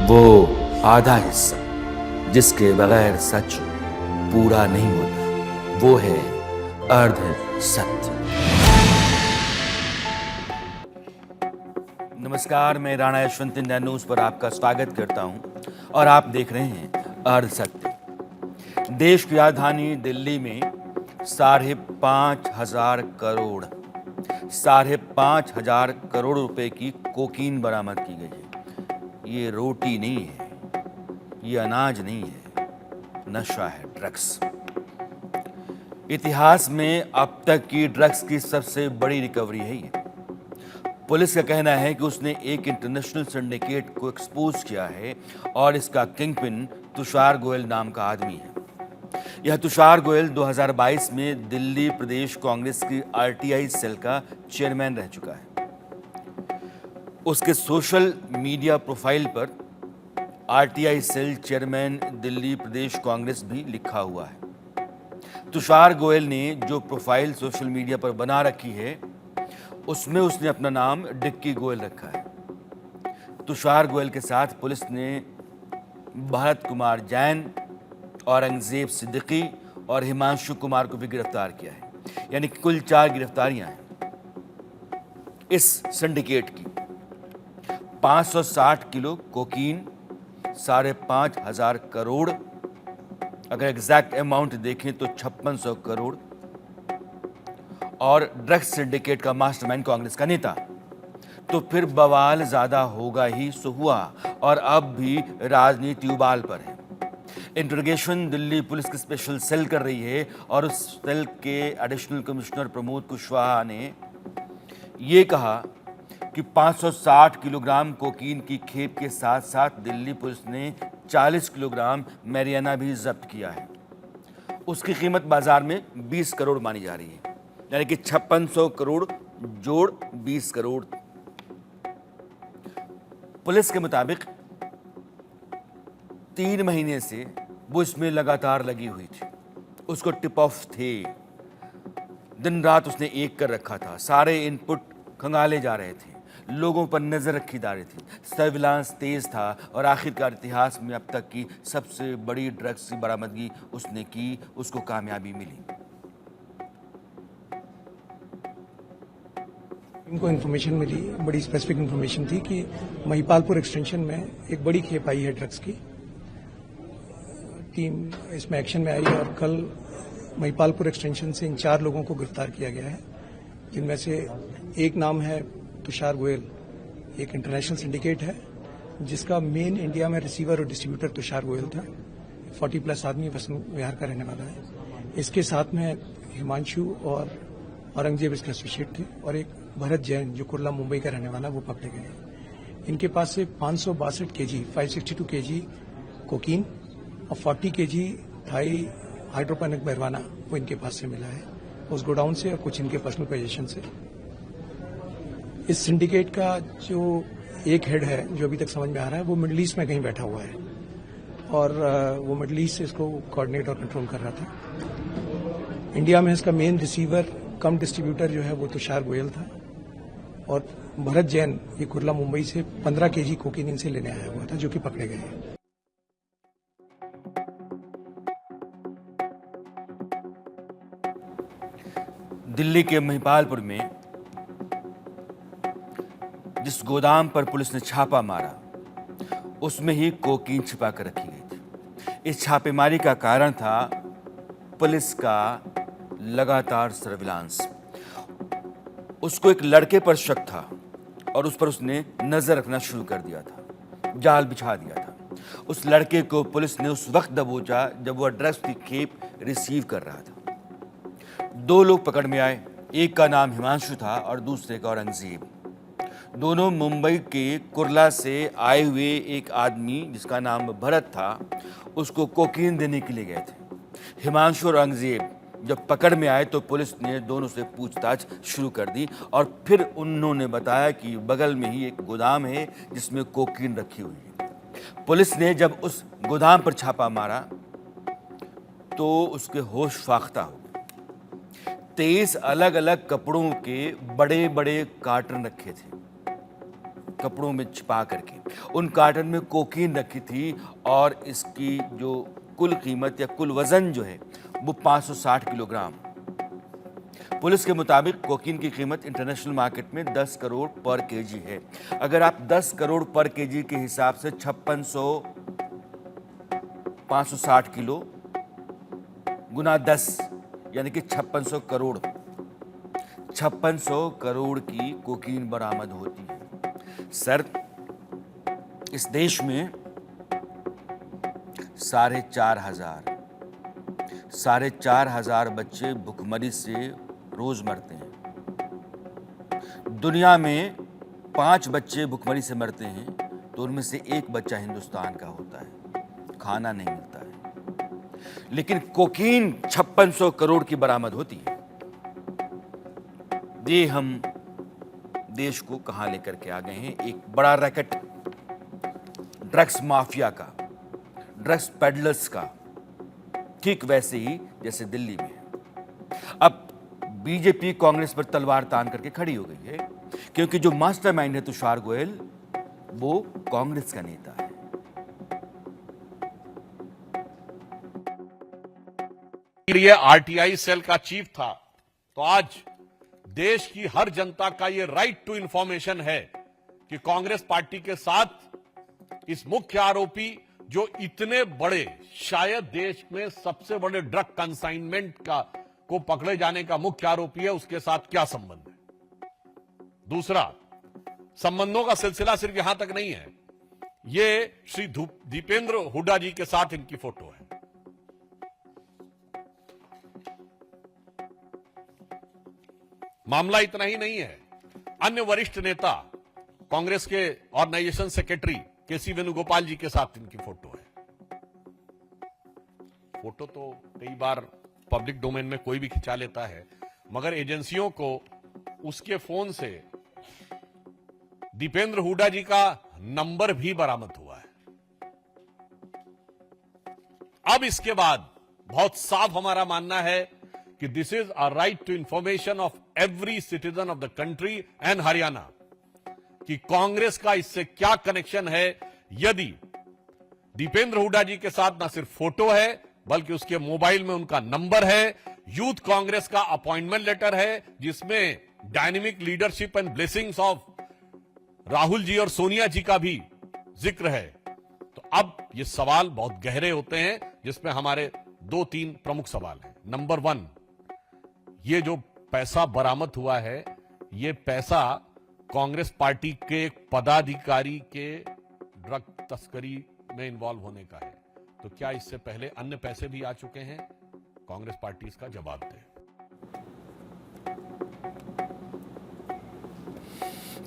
वो आधा हिस्सा जिसके बगैर सच पूरा नहीं होता, वो है अर्ध सत्य। नमस्कार, मैं राणा यशवंत इंडिया न्यूज पर आपका स्वागत करता हूं और आप देख रहे हैं अर्ध सत्य। देश की राजधानी दिल्ली में 5,500 करोड़ रुपए की कोकीन बरामद की गई है। ये रोटी नहीं है, ये अनाज नहीं है, नशा है, ड्रग्स। इतिहास में अब तक की ड्रग्स की सबसे बड़ी रिकवरी है ये। पुलिस का कहना है कि उसने एक इंटरनेशनल सिंडिकेट को एक्सपोज किया है और इसका किंगपिन तुषार गोयल नाम का आदमी है। यह तुषार गोयल 2022 में दिल्ली प्रदेश कांग्रेस की आरटीआई सेल का चेयरमैन रह चुका है। उसके सोशल मीडिया प्रोफाइल पर आरटीआई सेल चेयरमैन दिल्ली प्रदेश कांग्रेस भी लिखा हुआ है। तुषार गोयल ने जो प्रोफाइल सोशल मीडिया पर बना रखी है, उसमें उसने अपना नाम डिक्की गोयल रखा है। तुषार गोयल के साथ पुलिस ने भरत कुमार जैन, औरंगजेब सिद्दीकी और हिमांशु कुमार को भी गिरफ्तार किया है। यानी कि कुल 4 गिरफ्तारियां हैं इस सिंडिकेट की। 560 किलो कोकीन, 5,500 करोड़, अगर एग्जैक्ट अमाउंट देखें तो 5600 करोड़, और ड्रग्स सिंडिकेट का मास्टरमाइंड कांग्रेस का नेता। तो फिर बवाल ज्यादा होगा ही सो हुआ, और अब भी राजनीति उबाल पर है। इंट्रोगेशन दिल्ली पुलिस की स्पेशल सेल कर रही है और उस सेल के एडिशनल कमिश्नर प्रमोद कुशवाहा ने यह कहा कि 560 किलोग्राम कोकीन की खेप के साथ साथ दिल्ली पुलिस ने 40 किलोग्राम मैरियाना भी जब्त किया है। उसकी कीमत बाजार में 20 करोड़ मानी जा रही है, यानी कि 5600 करोड़ जोड़ 20 करोड़। पुलिस के मुताबिक 3 महीने से वो इसमें लगातार लगी हुई थी। उसको टिप ऑफ थे, दिन रात उसने एक कर रखा था। सारे इनपुट खंगाले जा रहे थे, लोगों पर नजर रखी जा रही थी, सर्विलांस तेज था, और आखिरकार इतिहास में अब तक की सबसे बड़ी ड्रग्स की बरामदगी उसने की, उसको कामयाबी मिली। इनको इन्फॉर्मेशन मिली, बड़ी स्पेसिफिक इन्फॉर्मेशन थी कि महिपालपुर एक्सटेंशन में एक बड़ी खेप आई है ड्रग्स की। टीम इसमें एक्शन में आई और कल महिपालपुर एक्सटेंशन से इन 4 लोगों को गिरफ्तार किया गया है, जिनमें से एक नाम है तुषार गोयल। एक इंटरनेशनल सिंडिकेट है जिसका मेन इंडिया में रिसीवर और डिस्ट्रीब्यूटर तुषार गोयल था। 40+ आदमी वसंत विहार का रहने वाला है। इसके साथ में हिमांशु और औरंगजेब इसके एसोसिएट थे, और एक भरत जैन जो कुर्ला मुंबई का रहने वाला, वो पकड़े गए। इनके पास से 562 केजी 562 केजी कोकीन और 40 केजी थाई हाइड्रोपोनिक मैरिजुआना वो इनके पास से मिला है, उस गोडाउन से और कुछ इनके पर्सनल पोजीशन से। इस सिंडिकेट का जो एक हेड है, जो अभी तक समझ में आ रहा है, वो मिडिल ईस्ट में कहीं बैठा हुआ है, और वो मिडिल ईस्ट से इसको कोऑर्डिनेट और कंट्रोल कर रहा था। इंडिया में इसका मेन रिसीवर कम डिस्ट्रीब्यूटर जो है वो तुषार गोयल था, और भरत जैन ये कुर्ला मुंबई से 15 केजी कोकीन इनसे लेने आया हुआ था, जो कि पकड़े गए हैं। दिल्ली के महिपालपुर में जिस गोदाम पर पुलिस ने छापा मारा, उसमें ही कोकीन छिपा कर रखी गई थी। इस छापेमारी का कारण था पुलिस का लगातार सर्विलांस। उसको एक लड़के पर शक था और उस पर उसने नजर रखना शुरू कर दिया था, जाल बिछा दिया था। उस लड़के को पुलिस ने उस वक्त दबोचा जब वह ड्रग्स की खेप रिसीव कर रहा था। 2 लोग पकड़ में आए, एक का नाम हिमांशु था और दूसरे का औरंगजेब। दोनों मुंबई के कुर्ला से आए हुए एक आदमी जिसका नाम भरत था, उसको कोकीन देने के लिए गए थे। हिमांशु और औरंगजेब जब पकड़ में आए तो पुलिस ने दोनों से पूछताछ शुरू कर दी, और फिर उन्होंने बताया कि बगल में ही एक गोदाम है जिसमें कोकीन रखी हुई है। पुलिस ने जब उस गोदाम पर छापा मारा तो उसके होश फाख्ता हो गए। 23 अलग अलग कपड़ों के बड़े बड़े कार्टन रखे थे। कपड़ों में छिपा करके। उन कार्टन में कोकीन रखी थी और इसकी जो कुल कीमत या कुल वजन जो है वो 560 किलोग्राम। पुलिस के मुताबिक कोकीन की कीमत इंटरनेशनल मार्केट में 10 करोड़ पर केजी है। अगर आप 10 करोड़ पर केजी के हिसाब से 560 किलो गुना 10 यानी कि 5600 करोड़ 5600 करोड़ की कोकीन बरामद होती है। सर, इस देश में 4,500 बच्चे भुखमरी से रोज मरते हैं। दुनिया में 5 बच्चे भुखमरी से मरते हैं तो उनमें से एक बच्चा हिंदुस्तान का होता है, खाना नहीं मिलता है। लेकिन कोकीन 5600 करोड़ की बरामद होती है। ये हम देश को कहां लेकर के आ गए हैं? एक बड़ा रैकेट ड्रग्स माफिया का, ड्रग्स पेडलर्स का, ठीक वैसे ही जैसे दिल्ली में। अब बीजेपी कांग्रेस पर तलवार तान करके खड़ी हो गई है क्योंकि जो मास्टरमाइंड है तुषार गोयल वो कांग्रेस का नेता है। ये आरटीआई सेल का चीफ था, तो आज देश की हर जनता का ये राइट टू इंफॉर्मेशन है कि कांग्रेस पार्टी के साथ इस मुख्य आरोपी जो इतने बड़े, शायद देश में सबसे बड़े ड्रग कंसाइनमेंट को पकड़े जाने का मुख्य आरोपी है, उसके साथ क्या संबंध है। दूसरा, संबंधों का सिलसिला सिर्फ यहां तक नहीं है, ये श्री दीपेंद्र हुड्डा जी के साथ इनकी फोटो है। मामला इतना ही नहीं है, अन्य वरिष्ठ नेता कांग्रेस के ऑर्गेनाइजेशन सेक्रेटरी केसी वेणुगोपाल जी के साथ इनकी फोटो है। फोटो तो कई बार पब्लिक डोमेन में कोई भी खिंचा लेता है, मगर एजेंसियों को उसके फोन से दीपेंद्र हुड्डा जी का नंबर भी बरामद हुआ है। अब इसके बाद बहुत साफ हमारा मानना है कि this is a right to information of every citizen of the country and Haryana कि कांग्रेस का इससे क्या कनेक्शन है। यदि दीपेंद्र हुड्डा जी के साथ ना सिर्फ फोटो है बल्कि उसके मोबाइल में उनका नंबर है, यूथ कांग्रेस का अपॉइंटमेंट लेटर है जिसमें dynamic leadership and blessings of Rahul ji और सोनिया जी का भी जिक्र है, तो अब ये सवाल बहुत गहरे होते हैं जिसमें हमारे 2-3 प्रमुख सवाल हैं। नंबर 1, ये जो पैसा बरामद हुआ है, ये पैसा कांग्रेस पार्टी के एक पदाधिकारी के ड्रग तस्करी में इन्वॉल्व होने का है, तो क्या इससे पहले अन्य पैसे भी आ चुके हैं? कांग्रेस पार्टी इसका जवाब दे।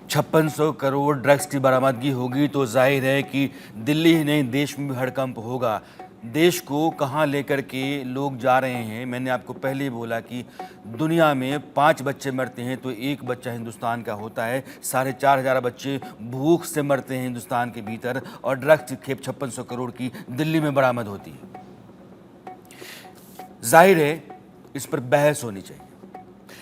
5600 करोड़ ड्रग्स की बरामदगी होगी तो जाहिर है कि दिल्ली ही नहीं देश में भी हड़कंप होगा। देश को कहां लेकर के लोग जा रहे हैं? मैंने आपको पहले ही बोला कि दुनिया में 5 बच्चे मरते हैं तो एक बच्चा हिंदुस्तान का होता है। 4,500 बच्चे भूख से मरते हैं हिंदुस्तान के भीतर और ड्रग्स की खेप 5600 करोड़ की दिल्ली में बरामद होती है। जाहिर है इस पर बहस होनी चाहिए।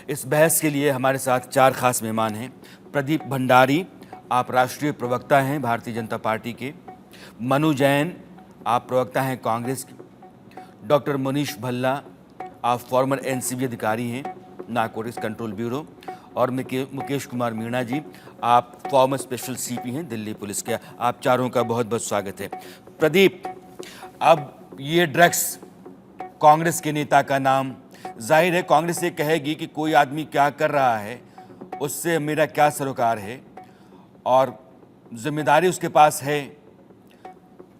इस बहस के लिए हमारे साथ 4 खास मेहमान हैं। प्रदीप भंडारी, आप राष्ट्रीय प्रवक्ता हैं भारतीय जनता पार्टी के। मनु जैन, आप प्रवक्ता हैं कांग्रेस के। डॉक्टर मनीष भल्ला, आप फॉर्मर एनसीबी अधिकारी हैं, नारकोटिक्स कंट्रोल ब्यूरो। और मुकेश कुमार मीणा जी, आप फॉर्मर स्पेशल सीपी हैं दिल्ली पुलिस के। आप चारों का बहुत बहुत स्वागत है। प्रदीप, अब ये ड्रग्स, कांग्रेस के नेता का नाम, जाहिर है कांग्रेस ये कहेगी कि कोई आदमी क्या कर रहा है उससे मेरा क्या सरोकार है, और जिम्मेदारी उसके पास है।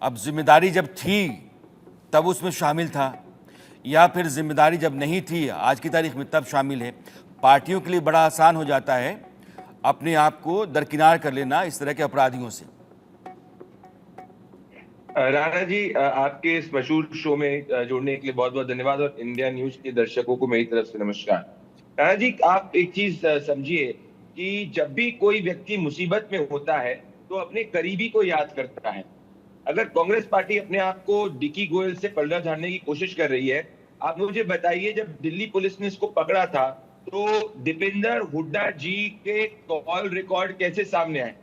अब जिम्मेदारी जब थी तब उसमें शामिल था, या फिर जिम्मेदारी जब नहीं थी आज की तारीख में तब शामिल है। पार्टियों के लिए बड़ा आसान हो जाता है अपने आप को दरकिनार कर लेना इस तरह के अपराधियों से। राणा जी, आपके इस मशहूर शो में जुड़ने के लिए बहुत बहुत धन्यवाद, और इंडिया न्यूज के दर्शकों को मेरी तरफ से नमस्कार। राणा जी, आप एक चीज समझिए कि जब भी कोई व्यक्ति मुसीबत में होता है तो अपने करीबी को याद करता है। अगर कांग्रेस पार्टी अपने आप को डिकी गोयल से पलड़ा झाड़ने की कोशिश कर रही है, आप मुझे बताइए जब दिल्ली पुलिस ने इसको पकड़ा था तो दीपेंद्र हुड्डा जी के कॉल रिकॉर्ड कैसे सामने आए?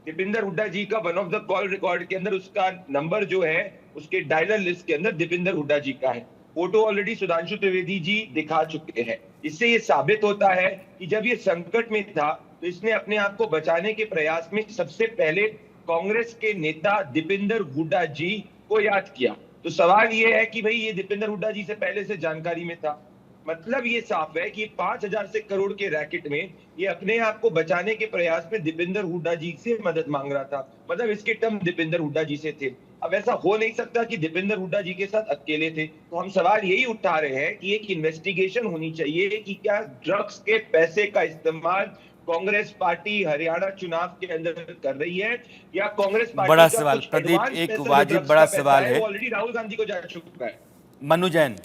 दीपिंदर हुड्डा जी का one of the call record के अंदर उसका नंबर जो है उसके डायलर लिस्ट के अंदर दीपिंदर हुड्डा जी का है। फोटो ऑलरेडी सुधांशु त्रिवेदी जी दिखा चुके हैं। इससे ये साबित होता है कि जब ये संकट में था तो इसने अपने आप को बचाने के प्रयास में सबसे पहले कांग्रेस के नेता दीपिंदर हुड्डा जी को याद किया। तो सवाल ये है कि भाई ये दीपिंदर हुड्डा जी से पहले से जानकारी में था। मतलब ये साफ है कि 5,000 से करोड़ के रैकेट में ये अपने आप को बचाने के प्रयास में दीपिंदर हुड्डा जी से मदद मांग रहा था। मतलब इसके टर्म दीपिंदर हुड्डा जी से थे। अब ऐसा हो नहीं सकता कि दीपिंदर हुड्डा जी के साथ अकेले थे। तो हम सवाल यही उठा रहे हैं कि एक इन्वेस्टिगेशन होनी चाहिए कि क्या ड्रग्स के पैसे का इस्तेमाल कांग्रेस पार्टी हरियाणा चुनाव के अंदर कर रही है या कांग्रेस पार्टी बड़ा का सवाल कुछ प्रदीप, एडवांस एक पैसा जो वाजिब ड्रग्स बड़ा का पैसा सवाल है। वो ऑलरेडी राहुल गांधी को जा चुका है। मनु जैन।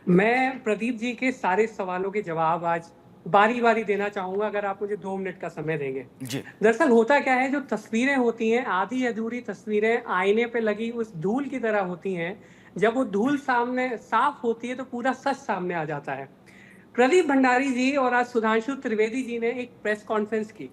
मैं प्रदीप जी के सारे सवालों के जवाब आज बारी बारी देना चाहूंगा, अगर आप मुझे 2 मिनट का समय देंगे। जी दरअसल होता क्या है, जो तस्वीरें होती हैं, आधी अधूरी तस्वीरें आईने पे लगी उस धूल की तरह होती हैं। जब वो धूल सामने साफ होती है तो पूरा सच सामने आ जाता है। प्रदीप भंडारी जी और आज सुधांशु त्रिवेदी जी ने एक प्रेस कॉन्फ्रेंस की।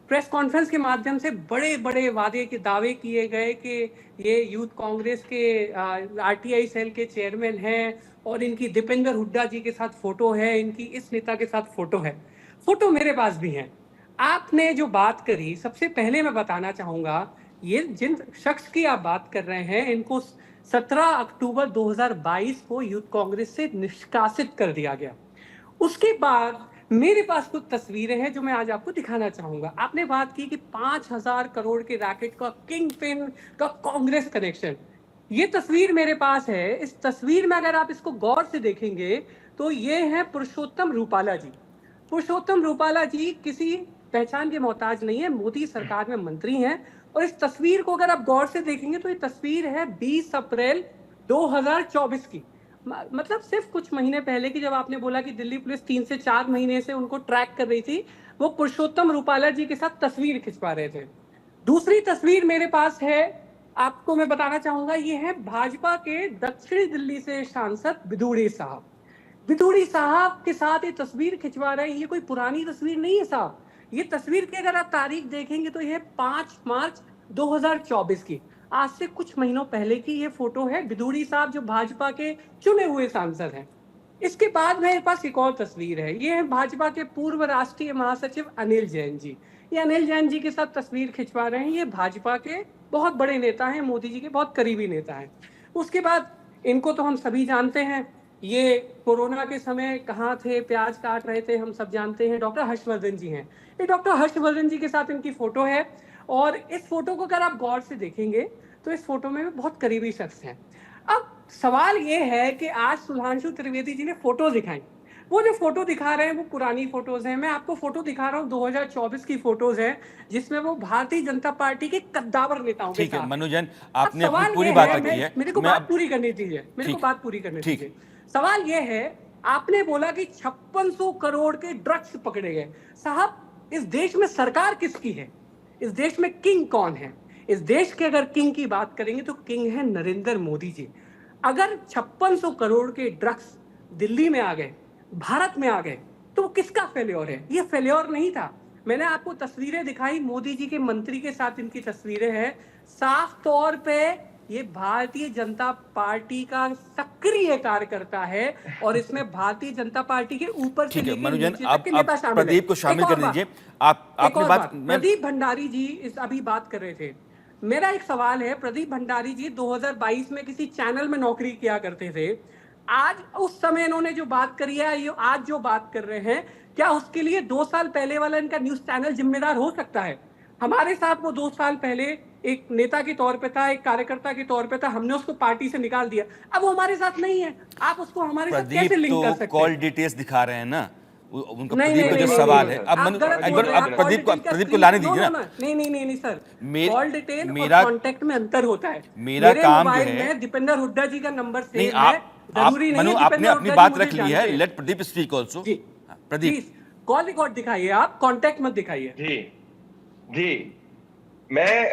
प्रेस कॉन्फ्रेंस के माध्यम से बड़े बड़े वादे के दावे किए गए कि ये यूथ कांग्रेस के आरटीआई सेल के चेयरमैन हैं और इनकी दीपिंदर हुड्डा जी के साथ फोटो है, इनकी इस नेता के साथ फोटो है। फोटो मेरे पास भी है। आपने जो बात करी, सबसे पहले मैं बताना चाहूंगा, ये जिन शख्स की आप बात कर रहे हैं इनको 17 अक्टूबर 2022 को यूथ कांग्रेस से निष्कासित कर दिया गया। उसके बाद मेरे पास कुछ तस्वीरें हैं जो मैं आज आपको दिखाना चाहूंगा। आपने बात की कि 5,000 करोड़ के रैकेट का किंग पिन का कांग्रेस कनेक्शन। ये तस्वीर मेरे पास है। इस तस्वीर में अगर आप इसको गौर से देखेंगे तो ये है पुरुषोत्तम रूपाला जी। पुरुषोत्तम रूपाला जी किसी पहचान के मोहताज नहीं है, मोदी सरकार में मंत्री हैं। और इस तस्वीर को अगर आप गौर से देखेंगे तो ये तस्वीर है 20 अप्रैल 2024 की। मतलब सिर्फ कुछ महीने पहले की, जब आपने बोला कि दिल्ली पुलिस 3 से 4 महीने से उनको ट्रैक कर रही थी, वो पुरुषोत्तम रूपाला जी के साथ तस्वीर खिंचवा रहे थे। दूसरी तस्वीर मेरे पास है, आपको मैं बताना चाहूंगा, ये है भाजपा के दक्षिणी दिल्ली से सांसद बिधूड़ी साहब। बिधूड़ी साहब के साथ ये तस्वीर खिंचवा रहे हैं। ये कोई पुरानी तस्वीर नहीं है साहब। ये तस्वीर की अगर आप तारीख देखेंगे तो ये 5 मार्च 2024 की, आज से कुछ महीनों पहले की ये फोटो है। बिधूड़ी साहब जो भाजपा के चुने हुए सांसद हैं। इसके बाद मेरे पास एक और तस्वीर है। ये है भाजपा के पूर्व राष्ट्रीय महासचिव अनिल जैन जी। ये अनिल जैन जी के साथ तस्वीर खिंचवा रहे हैं। ये भाजपा के बहुत बड़े नेता हैं, मोदी जी के बहुत करीबी नेता हैं। उसके बाद इनको तो हम सभी जानते हैं, ये कोरोना के समय कहाँ थे, प्याज काट रहे थे, हम सब जानते हैं। डॉक्टर हर्षवर्धन जी हैं। ये डॉक्टर हर्षवर्धन जी के साथ इनकी फोटो है। और इस फोटो को अगर आप गौर से देखेंगे तो इस फोटो में बहुत करीबी शख्स हैं। अब सवाल ये है कि आज सुधांशु त्रिवेदी जी ने फोटो दिखाई। वो जो फोटो दिखा रहे हैं वो पुरानी फोटोज हैं। मैं आपको फोटो दिखा रहा हूँ 2024 की फोटोज हैं, जिसमें वो भारतीय जनता पार्टी के कद्दावर नेताओं के ठीक है साथ। मनु जैन, अब आपने सवाल अपनी पूरी ये बात है, रखी है। मेरे को मैं बात अब- पूरी करनी दीजिए, मेरे को ठीक। बात पूरी करनी ठीक। दीजिए। सवाल ये है, आपने बोला कि 5600 करोड़ के ड्रग्स पकड़े गए। साहब, इस देश में सरकार किसकी है? इस देश में किंग कौन है? इस देश के अगर किंग की बात करेंगे तो किंग है नरेंद्र मोदी जी। अगर 5600 करोड़ के ड्रग्स दिल्ली में आ गए, भारत में आ गए, तो किसका फेल्योर है? ये फेल्योर नहीं था। मैंने आपको तस्वीरें दिखाई, मोदी जी के मंत्री के साथ इनकी तस्वीरें हैं। साफ तौर पे ये भारतीय जनता पार्टी का सक्रिय कार्यकर्ता है और इसमें भारतीय जनता पार्टी के ऊपर से ठीक है लेकर मनु जैन, नीचे आप तक के नेता शामिल हैं। प्रदीप को शामिल एक और कर बात, दीजिए। एक आपने और बात बात, प्रदीप भंडारी जी इस अभी बात कर रहे थे। मेरा एक सवाल है, प्रदीप भंडारी जी 2022 में किसी चैनल में नौकरी किया करते थे। आज उस समय इन्होंने जो बात करी है, ये आज जो बात कर रहे हैं, क्या उसके लिए 2 साल पहले वाला इनका न्यूज चैनल जिम्मेदार हो सकता है? हमारे साथ वो 2 साल पहले एक नेता के तौर पे था, एक कार्यकर्ता के तौर पे था। हमने उसको पार्टी से निकाल दिया, अब वो हमारे साथ नहीं है। आप उसको हमारे साथ कैसे प्रदीप लिंक कर तो सकते कॉल हैं? डिटेल्स दिखा रहे हैं ना, उनका नहीं, प्रदीप का नहीं, जो नहीं, सवाल नहीं, है। आप अब मनु गलत एक बोल बार रहे हैं। अब आप प्रदीप call detail को लाने का दीजिए screen- ना। नहीं सर, कॉल डिटेल और मेरा- कॉन्टेक्ट में अंतर होता है। मेरा मेरे काम जो मोबाइल है- में दीपेंद्र हुड्डा जी का नंबर नहीं, सेव है। जरूरी नहीं मनु है आपने दीपेंद्र अपनी हुड्डा बात जी रख मुझे ली है। जानते हैं। Let Pradeep speak also. Ji Pradeep, please call record दिखाइए, आप कॉन्टेक्ट मत दिखाइए। जी मैं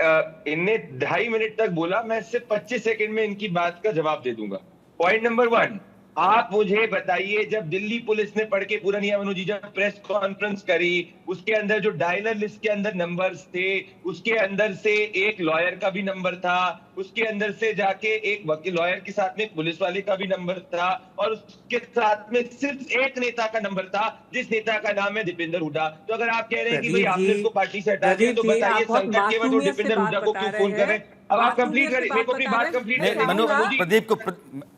इनने 2.5 मिनट तक बोला, मैं सिर्फ 25 सेकंड में इनकी बात का जवाब दे दूंगा। पॉइंट नंबर 1, आप मुझे बताइए, जब दिल्ली पुलिस ने पढ़ के पूरा नहीं, मनु जी, जब प्रेस कॉन्फ्रेंस करी, उसके अंदर जो डायलर लिस्ट के अंदर नंबर्स थे, उसके अंदर से एक लॉयर का भी नंबर था, उसके अंदर से जाके एक वकील लॉयर के साथ में एक पुलिस वाले का भी नंबर था, और उसके साथ में सिर्फ एक नेता का नंबर था, जिस नेता का नाम है दीपेंद्र हुड्डा। तो अगर आप कह रहे हैं कि भाई आपने उसको पार्टी से हटा दिया, तो बताइए संकट के वक्त दीपेंद्र हुड्डा को क्यों फोन कर रहे हैं? अब आप कंप्लीट करिए, मेरे को अपनी बात कंप्लीट नहीं, मनु, प्रदीप को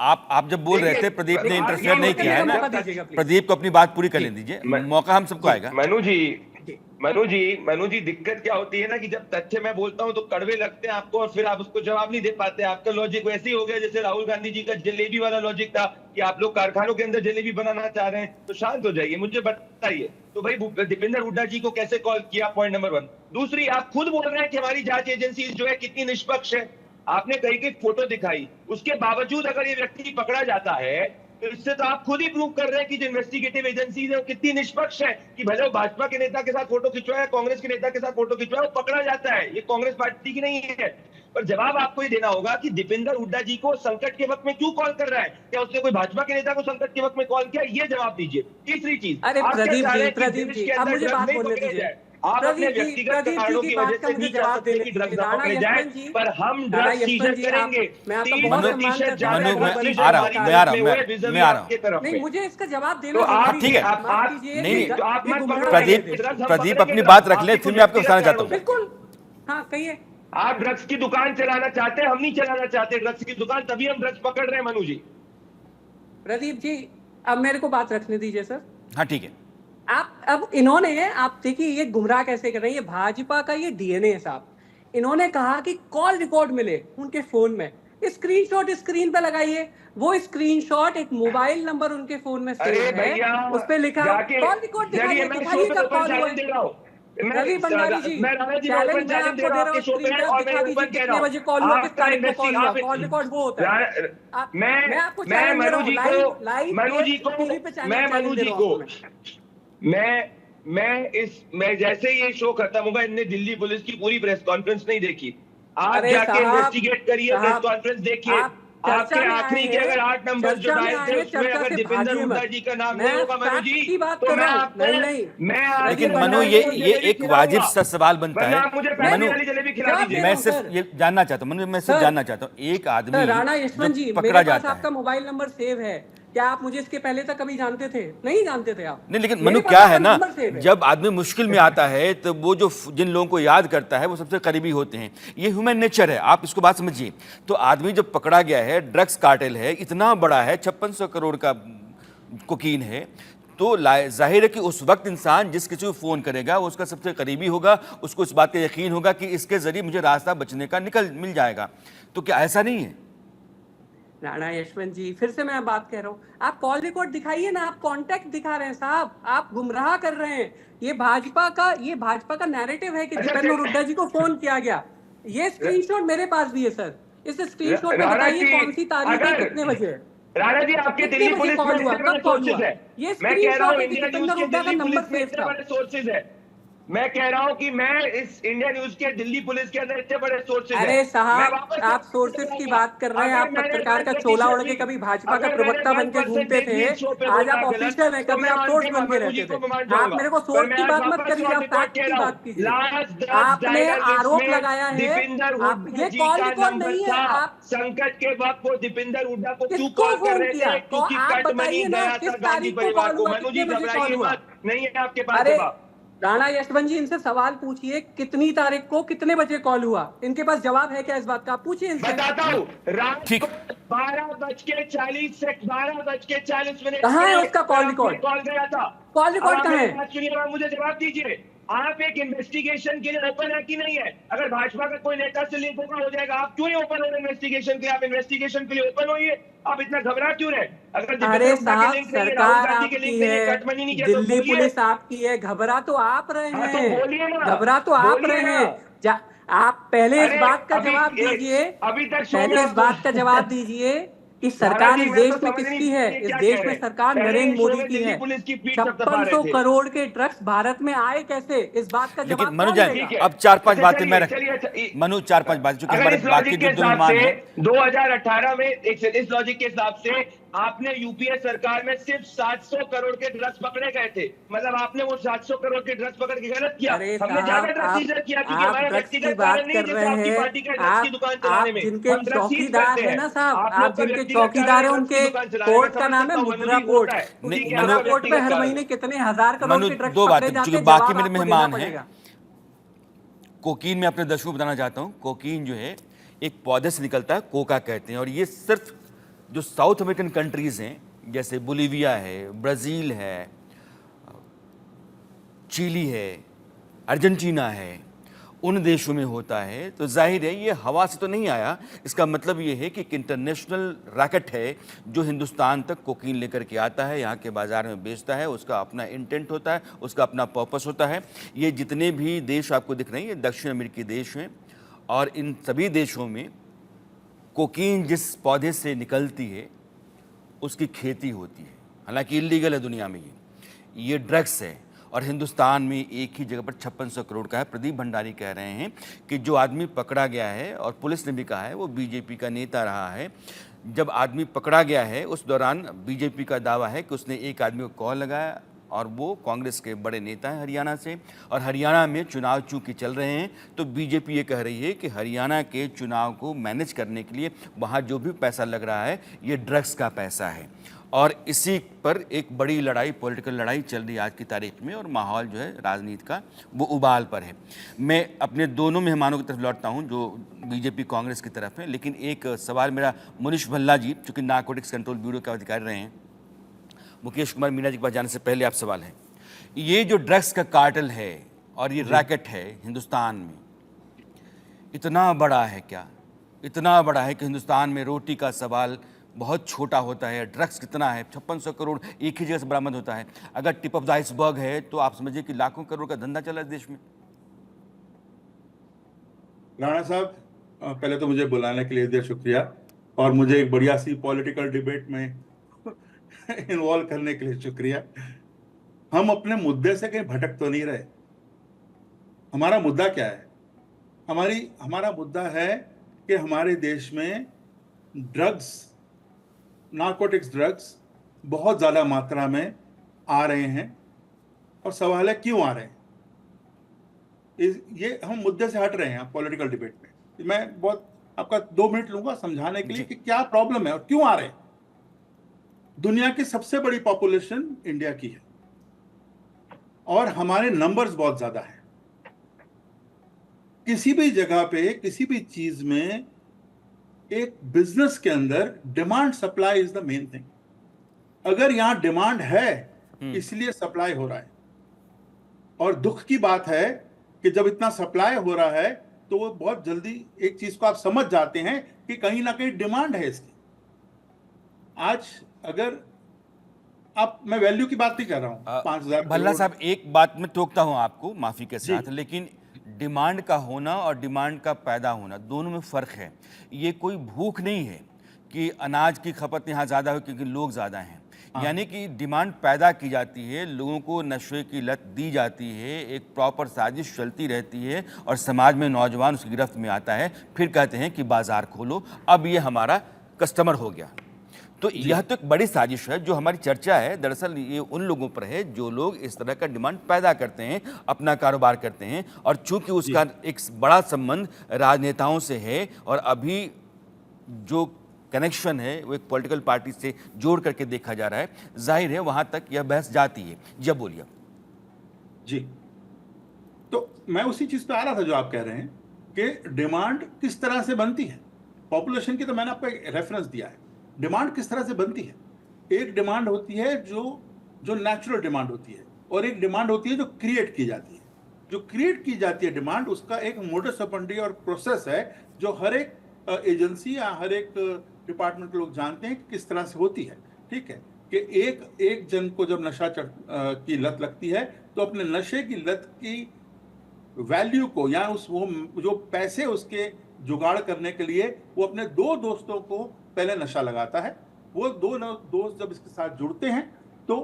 आप जब बोल रहे थे, प्रदीप ने इंटरफेयर नहीं किया है ना, प्रदीप को अपनी बात पूरी करने दीजिए, मौका हम सबको आएगा। मनु जी, दिक्कत क्या होती है ना कि जब तथ्य मैं बोलता हूं तो कड़वे लगते हैं आपको, और फिर आप उसको जवाब नहीं दे पाते। आपका लॉजिक वैसे ही हो गया जैसे राहुल गांधी जी का जलेबी वाला लॉजिक था कि आप लोग कारखानों के अंदर जलेबी बनाना चाह रहे हैं। तो शांत हो जाइए, मुझे बताइए तो भाई दीपेंद्र हुड्डा जी को कैसे कॉल किया, पॉइंट नंबर 1। दूसरी, आप खुद बोल रहे हैं कि हमारी जांच एजेंसी जो है कितनी निष्पक्ष है। आपने कहीं की फोटो दिखाई, उसके बावजूद अगर ये व्यक्ति पकड़ा जाता है, तो इससे तो आप खुद ही प्रूव कर रहे हैं कि जो इन्वेस्टिगेटिव एजेंसी है वो कितनी निष्पक्ष है, कि भले वो भाजपा के नेता के साथ फोटो खिंचवाया, कांग्रेस के नेता के साथ फोटो खिंचवाया, वो पकड़ा जाता है। ये कांग्रेस पार्टी की नहीं है। पर जवाब आपको ये देना होगा कि दीपेंद्र हुड्डा जी को संकट के वक्त में क्यों कॉल कर रहा है? क्या उसने कोई भाजपा के नेता को संकट के वक्त में कॉल किया? ये जवाब दीजिए। तीसरी चीज, अरे आप क्या प्रदीप चाह रहे जी, हैं कि प्रदीप देश जी, के अब अंदर मुझे ड्रग्स बात नहीं बोलने पकड़े दीजिए। जाए। आप अपने प्रदीप जी व्यक्तिगत कारणों की की बात वजह का से मुझे नहीं चाह जवाब सकते देने कि ड्रग्स दीजिए। न राणा पकड़े जाए, यशवंत जी, पर हम राणा ड्रग्स सीजर यशवंत जी, करेंगे। मैं आपका 3 बहुत मनु, सम्मान प्रतिशत करता हूं, ज्यादा मनु, बहुत मैं बड़ी आ रहा हूं, सरकार मैं आ रहा है। हूं, मैं आ रहा हूं। आपके तरफ नहीं, में। मुझे इसका जवाब तो देना आप जरूरी ठीक है। माफ कीजिए, नहीं, ये तो आप मत गुमराह पकड़ो। कर प्रदीप, देते हैं। प्रदीप अपनी बात रख ले, फिर मैं आपको बताना चाहता हूँ। बिल्कुल, हाँ कहिए। आप ड्रग्स की दुकान चलाना चाहते हैं, हम नहीं चलाना चाहते ड्रग्स की दुकान, तभी हम ड्रग्स पकड़ रहे हैं मनु जी। प्रदीप जी, अब मेरे को बात रखने दीजिए सर। हाँ ठीक है। आप अब इन्होंने, आप देखिए ये गुमराह कैसे कर रहे हैं, ये भाजपा का ये डीएनए है साहब। इन्होंने कहा कि कॉल रिकॉर्ड मिले उनके फोन में, स्क्रीनशॉट स्क्रीन पे लगाइए। वो स्क्रीनशॉट एक मोबाइल नंबर उनके फोन में सेव अरे है, भैया, उस पे लिखा कॉल रिकॉर्ड दिखाइए, दिखाइए कब कॉल हुआ है। रवि भंडारी जी, चैलेंज मैं आपको दे रहा हूँ, स्क्रीन पर दिखा दीजिए कितने बजे कॉल हुआ, किस तारीख को कॉल हुआ। कॉल रिकॉर्ड वो होता है। मैं आपको चैलेंज दे रहा हूँ, लाइव टीवी पे चैलेंज दे रहा हूँ। मैं जैसे ही ये शो खत्म होगा, इनने दिल्ली पुलिस की पूरी प्रेस कॉन्फ्रेंस नहीं देखी। आप अरे जाके साहब, इन्वेस्टिगेट करिए, प्रेस कॉन्फ्रेंस देखिए। आपके आखिरी के अगर 8 नंबर जो डायल थे उसमें अगर दीपेंद्र हुड्डा जी का नाम नहीं होगा मनु जी, तो मैं आपको लेकिन मनु, ये एक वाजिब सा सवाल बनता है। मनु, जलेबी खिला दीजिए। मैं सिर्फ ये जानना चाहता हूँ, मनु, मैं सिर्फ जानना चाहता हूँ, एक आदमी राणा यशवंत जी, पकड़ा मेरे पास जाता आपका है। मोबाइल नंबर सेव है, क्या आप मुझे इसके पहले तक कभी जानते थे? नहीं जानते थे आप। नहीं, लेकिन मेरे मनु पास क्या आपका है ना, नंबर सेव है। जब आदमी मुश्किल में आता है तो वो जो जिन लोगों को याद करता है वो सबसे करीबी होते हैं। ये ह्यूमन नेचर है, आप इसको बात समझिए। तो आदमी जब पकड़ा गया है, ड्रग्स कार्टेल है, इतना बड़ा है, 5600 करोड़ का कोकीन है, तो जाहिर है कि उस वक्त इंसान जिस किसी को फ़ोन करेगा वो उसका सबसे करीबी होगा, उसको इस बात का यकीन होगा कि इसके ज़रिए मुझे रास्ता बचने का मिल जाएगा। तो क्या ऐसा नहीं है? राणा यशवंत जी, फिर से मैं बात कह रहा हूँ, आप कॉल रिकॉर्ड दिखाइए ना, आप कॉन्टेक्ट दिखा रहे हैं साहब, आप गुमराह कर रहे हैं। ये भाजपा का नैरेटिव है कि दीपेंद्र हुड्डा जी को फोन किया गया। ये स्क्रीनशॉट मेरे पास भी है सर, इस स्क्रीनशॉट में बताइए कौन सी तारीख है, कितने बजे है। राणा जी, आपके दिल्ली पुलिस में कॉल हुआ, कब कॉल हुआ? ये मैं कह रहा हूँ इंडिया न्यूज के दिल्ली पुलिस में इतने बड़े सोर्सेज है। मैं कह रहा हूं कि मैं इस इंडिया न्यूज के दिल्ली पुलिस के अंदर इतने बड़े सोर्सेज हैं। अरे साहब, आप सोर्सेज की बात कर रहे हैं, आप पत्रकार का चोला ओढ़ के कभी भाजपा का प्रवक्ता बन के घूमते थे, आज आप ऑफिशियल हैं, कभी आप सोर्स बन के रहते थे। आप मेरे को सोर्स की बात मत करिए, आप फैक्ट की बात कीजिए। आपने आरोप लगाया है, ये कॉल रिकॉर्ड नहीं है। आप संकट के वक्त वो दीपेंद्र हुड्डा को क्यों किसको कॉल कर फोन रहे किया? थे? क्योंकि आप बताइए ना, किस तारीख को कॉल हुआ, कितने बजे कॉल हुआ? नहीं है आपके पास अरे जवाब। राणा यशवंत जी, इनसे सवाल पूछिए, कितनी तारीख को कितने बजे कॉल हुआ? इनके पास जवाब है क्या इस बात का? आप पूछिए इनसे। बताता हूँ, रात ठीक। को 12:40 कहाँ है उसका कॉल रिकॉर्ड? कॉल गया था। कॉल रिकॉर्ड कहाँ है? सुनिए, मुझे जवाब दीजिए। आप एक इन्वेस्टिगेशन के लिए ओपन है कि नहीं है? अगर भाजपा का कोई नेता से लिंक होगा, हो जाएगा, आप क्यों नहीं ओपन हो रहे इन्वेस्टिगेशन के लिए? आप इन्वेस्टिगेशन के लिए ओपन होइए, आप इतना घबरा क्यों रहे? अगर अरे साहब, सरकार आपकी है, दिल्ली पुलिस आपकी है, घबरा तो आप रहे हाँ, तो हैं, बोलिए ना, घबरा तो आप बोलिए रहे ना। हैं। आप पहले इस अरे, बात का अभी जवाब एक- दीजिए, अभी तक पहले इस बात का जवाब दीजिए कि सरकार इस देश में किसकी है? इस देश में सरकार नरेंद्र मोदी की है। 5600 करोड़ के ड्रग्स भारत में आए कैसे? इस बात का जवाब लेकिन मनु कौन जान, देगा? अब 4-5 बातें मैं रख, चलिए, मनु 4-5 बात, चूंकि अगर हमारे इस बाकी लॉजिक जो के दो हिसाब मेहमान से हैं, 2018 में इस लॉजिक के हिसाब से आपने यूपीए सरकार में सिर्फ 700 करोड़ के ड्रग्स पकड़े गए थे, मतलब आपने वो 700 करोड़ के ड्रग्स पकड़ के गलत किया। अरे हमने साहब, ज्यादा ड्रग्स सीजर किया क्योंकि आप हमारा ड्रग्स की व्यक्तिगत बात कारण नहीं कर जैसे रहे आपकी हैं। पार्टी का ड्रग्स की दुकान आप चलाने में। जिनके हम ड्रग्स सीज चौकीदार करते हैं ना साहब, आप आप लोग का जिनके व्यक्तिगत चौकीदार हैं, कारण ड्रग्स की उनके दुकान चलाने में। कोर्ट का समझ नाम है सकता हूँ, मुद्रा मनोजीत कोर्ट। होता है, उसी ठीक के है, मुद्रा आपका कोर्ट पे व्यक्तिगत हर कारण महीने है। कितने हजार करोड़ मनु, के ड्रग्स दो पकड़े बातें जाते चूंकि हैं, बाकी जवाब मेरे आपको मेहमान देना हैं। पड़ेगा। कोकीन में अपने दर्शकों को बताना चाहता हूँ, कोकीन जो है एक पौधे से निकलता है, कोका कहते हैं, और ये सिर्फ जो साउथ अमेरिकन कंट्रीज हैं जैसे बोलीविया है, ब्राज़ील है, चिली है, अर्जेंटीना है, उन देशों में होता है। तो जाहिर है ये हवा से तो नहीं आया। इसका मतलब ये है कि एक इंटरनेशनल रैकेट है जो हिंदुस्तान तक कोकीन लेकर के आता है, यहाँ के बाज़ार में बेचता है। उसका अपना इंटेंट होता है, उसका अपना पर्पस होता है। ये जितने भी देश आपको दिख रहे हैं ये दक्षिण अमेरिकी देश हैं, और इन सभी देशों में कोकीन जिस पौधे से निकलती है उसकी खेती होती है। हालांकि इलीगल है दुनिया में ये ड्रग्स है, और हिंदुस्तान में एक ही जगह पर 5600 करोड़ का है। प्रदीप भंडारी कह रहे हैं कि जो आदमी पकड़ा गया है, और पुलिस ने भी कहा है वो बीजेपी का नेता रहा है, जब आदमी पकड़ा गया है उस दौरान बीजेपी का दावा है कि उसने एक आदमी को कॉल लगाया, और वो कांग्रेस के बड़े नेता हैं हरियाणा से, और हरियाणा में चुनाव चूंकि चल रहे हैं तो बीजेपी ये कह रही है कि हरियाणा के चुनाव को मैनेज करने के लिए वहाँ जो भी पैसा लग रहा है ये ड्रग्स का पैसा है। और इसी पर एक बड़ी लड़ाई, पॉलिटिकल लड़ाई चल रही है आज की तारीख में, और माहौल जो है राजनीति का वो उबाल पर है। मैं अपने दोनों मेहमानों की तरफ लौटता हूं जो बीजेपी कांग्रेस की तरफ है, लेकिन एक सवाल मेरा मुनीश भल्ला जी, चूँकि नारकोटिक्स कंट्रोल ब्यूरो के अधिकारी रहे हैं, मुकेश कुमार मीणा जी के पास जाने से पहले आप सवाल है, ये जो ड्रग्स का कार्टेल है और ये रैकेट है हिंदुस्तान में, इतना बड़ा है क्या? इतना बड़ा है कि हिंदुस्तान में रोटी का सवाल बहुत छोटा होता है। ड्रग्स कितना है? 5600 करोड़ एक ही जगह से बरामद होता है। अगर टिप ऑफ द आइसबर्ग है तो आप समझिए कि लाखों करोड़ का धंधा चला है देश में। राणा साहब, पहले तो मुझे बुलाने के लिए दिया शुक्रिया, और मुझे एक बढ़िया सी पॉलिटिकल डिबेट में इन्वॉल्व करने के लिए शुक्रिया। हम अपने मुद्दे से कहीं भटक तो नहीं रहे। हमारा मुद्दा क्या है? हमारा मुद्दा है कि हमारे देश में ड्रग्स, नार्कोटिक्स ड्रग्स बहुत ज़्यादा मात्रा में आ रहे हैं, और सवाल है क्यों आ रहे हैं। ये हम मुद्दे से हट रहे हैं पॉलिटिकल डिबेट में। मैं बहुत आपका 2 मिनट लूंगा समझाने के लिए कि क्या प्रॉब्लम है और क्यों आ रहे हैं। दुनिया की सबसे बड़ी पॉपुलेशन इंडिया की है, और हमारे नंबर्स बहुत ज्यादा हैं। किसी भी जगह पे, किसी भी चीज में, एक बिजनेस के अंदर demand supply is the main thing. अगर यहां डिमांड है इसलिए सप्लाई हो रहा है, और दुख की बात है कि जब इतना सप्लाई हो रहा है तो वो बहुत जल्दी एक चीज को आप समझ जाते हैं कि कहीं ना कहीं डिमांड है इसकी। आज अगर मैं वैल्यू की बात नहीं कर रहा हूं, 5000 भल्ला साहब, एक बात में टोकता हूं आपको माफी के साथ, लेकिन डिमांड का होना और डिमांड का पैदा होना दोनों में फ़र्क है। ये कोई भूख नहीं है कि अनाज की खपत यहाँ ज़्यादा हो क्योंकि लोग ज़्यादा हैं। यानी कि डिमांड पैदा की जाती है, लोगों को नशे की लत दी जाती है, एक प्रॉपर साजिश चलती रहती है, और समाज में नौजवान उसकी गिरफ्त में आता है, फिर कहते हैं कि बाज़ार खोलो, अब ये हमारा कस्टमर हो गया। तो यह तो एक बड़ी साजिश है। जो हमारी चर्चा है दरअसल ये उन लोगों पर है जो लोग इस तरह का डिमांड पैदा करते हैं, अपना कारोबार करते हैं, और चूंकि उसका एक बड़ा संबंध राजनेताओं से है, और अभी जो कनेक्शन है वो एक पॉलिटिकल पार्टी से जोड़ करके देखा जा रहा है, जाहिर है वहां तक यह बहस जाती है। जब बोलिए जी, तो मैं उसी चीज पे आ रहा था जो आप कह रहे हैं कि डिमांड किस तरह से बनती है। पॉपुलेशन की तो मैंने आपको एक रेफरेंस दिया है। डिमांड किस तरह से बनती है? एक डिमांड होती है जो नेचुरल डिमांड होती है, और एक डिमांड होती है जो क्रिएट की जाती है। जो क्रिएट की जाती है डिमांड, उसका एक मोडस ऑपरेंडी और प्रोसेस है जो हर एक एजेंसी या हर एक डिपार्टमेंट के लोग जानते हैं कि किस तरह से होती है। ठीक है, कि एक जन को जब नशा की लत लगती है तो अपने नशे की लत की वैल्यू को, या वो जो पैसे उसके जुगाड़ करने के लिए वो अपने 2 दोस्तों को पहले नशा लगाता है। वो 2 दोस्त जब इसके साथ जुड़ते हैं तो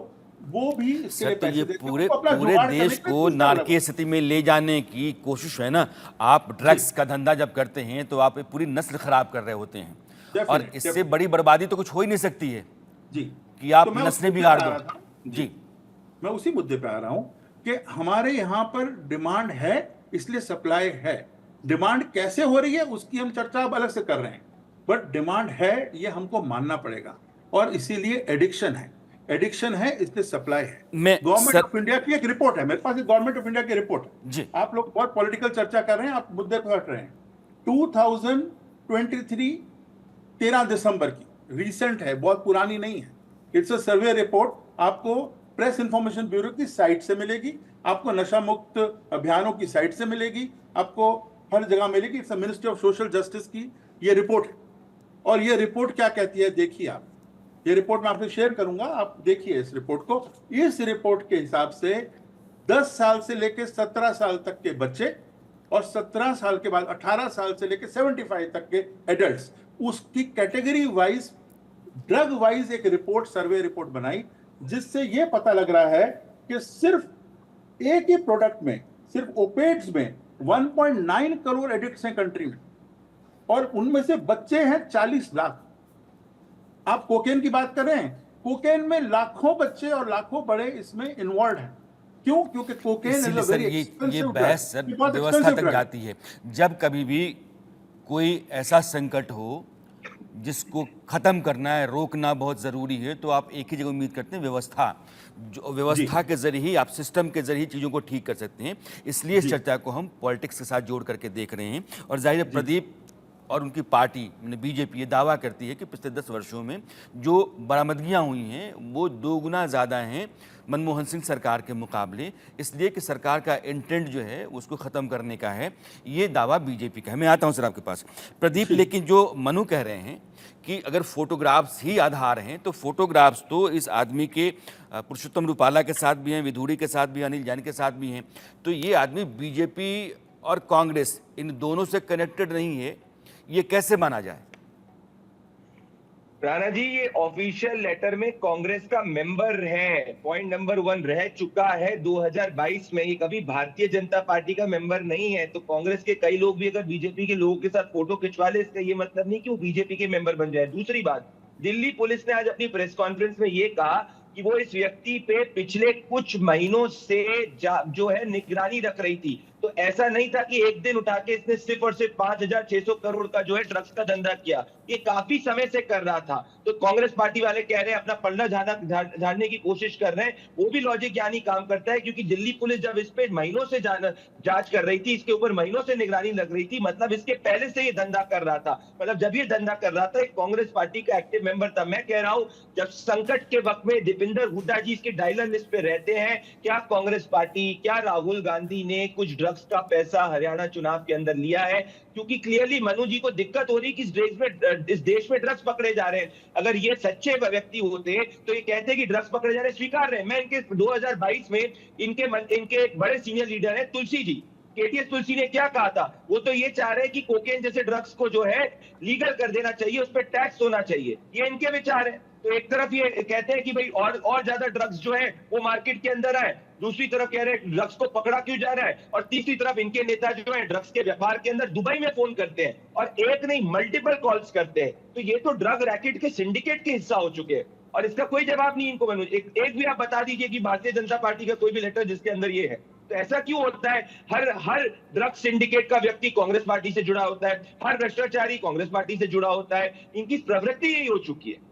वो भी इसके लिए पैसे देते हैं। पूरे देश को नारकीय स्थिति में ले जाने की कोशिश है ना। आप ड्रग्स का धंधा जब करते हैं तो आप पूरी नस्ल खराब कर रहे होते हैं, और इससे बड़ी बर्बादी तो कुछ हो ही नहीं सकती है। जी कि आप तो मैं नस्लें उस मुद्दे बिगाड़ पे आ दो। रहा था। जी मैं उसी मुद्दे पे आ रहा हूं कि हमारे यहां पर डिमांड है इसलिए सप्लाई है। डिमांड कैसे हो रही है उसकी हम चर्चा अब अलग से कर रहे हैं, बट डिमांड है ये हमको मानना पड़ेगा। और इसीलिए एडिक्शन है, एडिक्शन है इसलिए सप्लाई है। मैं गवर्नमेंट सर ऑफ इंडिया की एक रिपोर्ट है मेरे पास, एक गवर्नमेंट ऑफ इंडिया की रिपोर्ट है। जी आप लोग बहुत पॉलिटिकल चर्चा कर रहे हैं, आप मुद्दे पर हट रहे हैं। 2023 13 दिसंबर की रीसेंट है, बहुत पुरानी नहीं है। इट्स अ सर्वे रिपोर्ट, आपको प्रेस इंफॉर्मेशन ब्यूरो की साइट से मिलेगी, आपको नशा मुक्त अभियानों की साइट से मिलेगी, आपको हर जगह मिलेगी। It's ministry of social justice की ये रिपोर्ट है। और ये रिपोर्ट क्या कहती है देखिए आप, ये रिपोर्ट मैं आपसे शेयर करूंगा, आप देखिए इस रिपोर्ट को। इस रिपोर्ट के हिसाब से 10 साल से लेकर 17 साल तक के बच्चे और 17 साल के बाद 18 साल से लेकर 75 तक के एडल्ट्स, उसकी कैटेगरी वाइज, ड्रग वाइज एक रिपोर्ट, सर्वे रिपोर्ट बनाई, जिससे यह पता लग रहा है कि सिर्फ एक ही प्रोडक्ट में, सिर्फ ओपेट्स में 1.9 करोड़ एडिक्ट्स हैं कंट्री में, और उनमें से बच्चे हैं 40 लाख। आप कोकेन की बात कर रहे हैं, कोकेन में लाखों बच्चे और लाखों बड़े इसमें इन्वॉल्व हैं। क्यों? क्योंकि कोकेन इज इसीलिए अ सर वेरी ये एक्सपेंसिव बहस सर ड्रग, बहुत व्यवस्था एक्सपेंसिव तक ड्रग। जाती है। जब कभी भी कोई ऐसा संकट हो जिसको खत्म करना है, रोकना बहुत जरूरी है, तो आप एक ही जगह उम्मीद करते हैं व्यवस्था, जो व्यवस्था के जरिए ही आप सिस्टम के जरिए चीज़ों को ठीक कर सकते हैं। इसलिए इस चर्चा को हम पॉलिटिक्स के साथ जोड़ करके देख रहे हैं। और जाहिर है प्रदीप और उनकी पार्टी बीजेपी ये दावा करती है कि पिछले 10 वर्षों में जो बरामदगियां हुई हैं वो 2 गुना ज़्यादा हैं मनमोहन सिंह सरकार के मुकाबले, इसलिए कि सरकार का इंटेंट जो है उसको ख़त्म करने का है। ये दावा बीजेपी का है। मैं आता हूं सर आपके पास प्रदीप, लेकिन जो मनु कह रहे हैं कि अगर फोटोग्राफ्स ही आधार हैं तो फोटोग्राफ्स तो इस आदमी के पुरुषोत्तम रूपाला के साथ भी हैं, विधूड़ी के साथ भी, अनिल जैन के साथ भी हैं। तो ये आदमी बीजेपी और कांग्रेस इन दोनों से कनेक्टेड नहीं है, ये कैसे माना जाए? राणा जी, ये ऑफिशियल लेटर में कांग्रेस का मेंबर है, पॉइंट नंबर 1 रह चुका है 2022 में। ये कभी भारतीय जनता पार्टी का मेंबर नहीं है। तो कांग्रेस के कई लोग भी अगर बीजेपी के लोगों के साथ फोटो खिंचवा ले, इसका ये मतलब नहीं कि वो बीजेपी के मेंबर बन जाए। दूसरी बात, दिल्ली पुलिस ने आज अपनी प्रेस कॉन्फ्रेंस में ये कहा कि वो इस व्यक्ति पे पिछले कुछ महीनों से जो है निगरानी रख रही थी। तो ऐसा नहीं था कि एक दिन उठा के इसने सिर्फ और सिर्फ 5,600 करोड़ का जो है ड्रग्स का धंधा किया, ये काफी समय से कर रहा था। तो कांग्रेस पार्टी वाले कह रहे हैं अपना पल्ला झाड़ने की कोशिश कर रहे हैं, वो भी लॉजिक यानी काम करता है, क्योंकि दिल्ली पुलिस जब इस पे महीनों से जांच कर रही थी, इसके ऊपर महीनों से निगरानी लग रही थी, मतलब इसके पहले से ये धंधा कर रहा था। मतलब जब ये धंधा कर रहा था, एक कांग्रेस पार्टी का एक्टिव मेंबर था। मैं कह रहा हूं, जब संकट के वक्त में दीपेंद्र हुड्डा जी इसके डायलर लिस्ट पे रहते हैं, क्या कांग्रेस पार्टी, क्या राहुल गांधी ने कुछ ड्रग्स का पैसा हरियाणा चुनाव के अंदर लिया है? क्योंकि क्लियरली मनु जी को दिक्कत हो रही कि इस देश में ड्रग्स पकड़े जा रहे हैं। अगर ये सच्चे व्यक्ति होते तो ये कहते कि ड्रग्स पकड़े जा रहे हैं, स्वीकार रहे। मैं इनके 2022 में इनके एक बड़े सीनियर लीडर है तुलसी जी, केटीएस तुलसी ने क्या कहा था, वो तो ये चाह रहे हैं कि कोकेन जैसे ड्रग्स को जो है लीगल कर देना चाहिए, उस पर टैक्स होना चाहिए। ये इनके विचार है। तो एक तरफ ये कहते हैं कि भाई और ज्यादा ड्रग्स जो है वो मार्केट के अंदर आए, दूसरी तरफ कह रहे हैं ड्रग्स को पकड़ा क्यों जा रहा है, और तीसरी तरफ इनके नेता जो है ड्रग्स के व्यापार के अंदर दुबई में फोन करते हैं, और एक नहीं मल्टीपल कॉल्स करते हैं। तो ये तो ड्रग रैकेट के सिंडिकेट के हिस्सा हो चुके हैं, और इसका कोई जवाब नहीं इनको। एक भी आप बता दीजिए कि भारतीय जनता पार्टी का कोई भी लेटर जिसके अंदर ये है। तो ऐसा क्यों होता है? हर ड्रग सिंडिकेट का व्यक्ति कांग्रेस पार्टी से जुड़ा होता है, हर भ्रष्टाचारी कांग्रेस पार्टी से जुड़ा होता है। इनकी प्रवृत्ति यही हो चुकी है।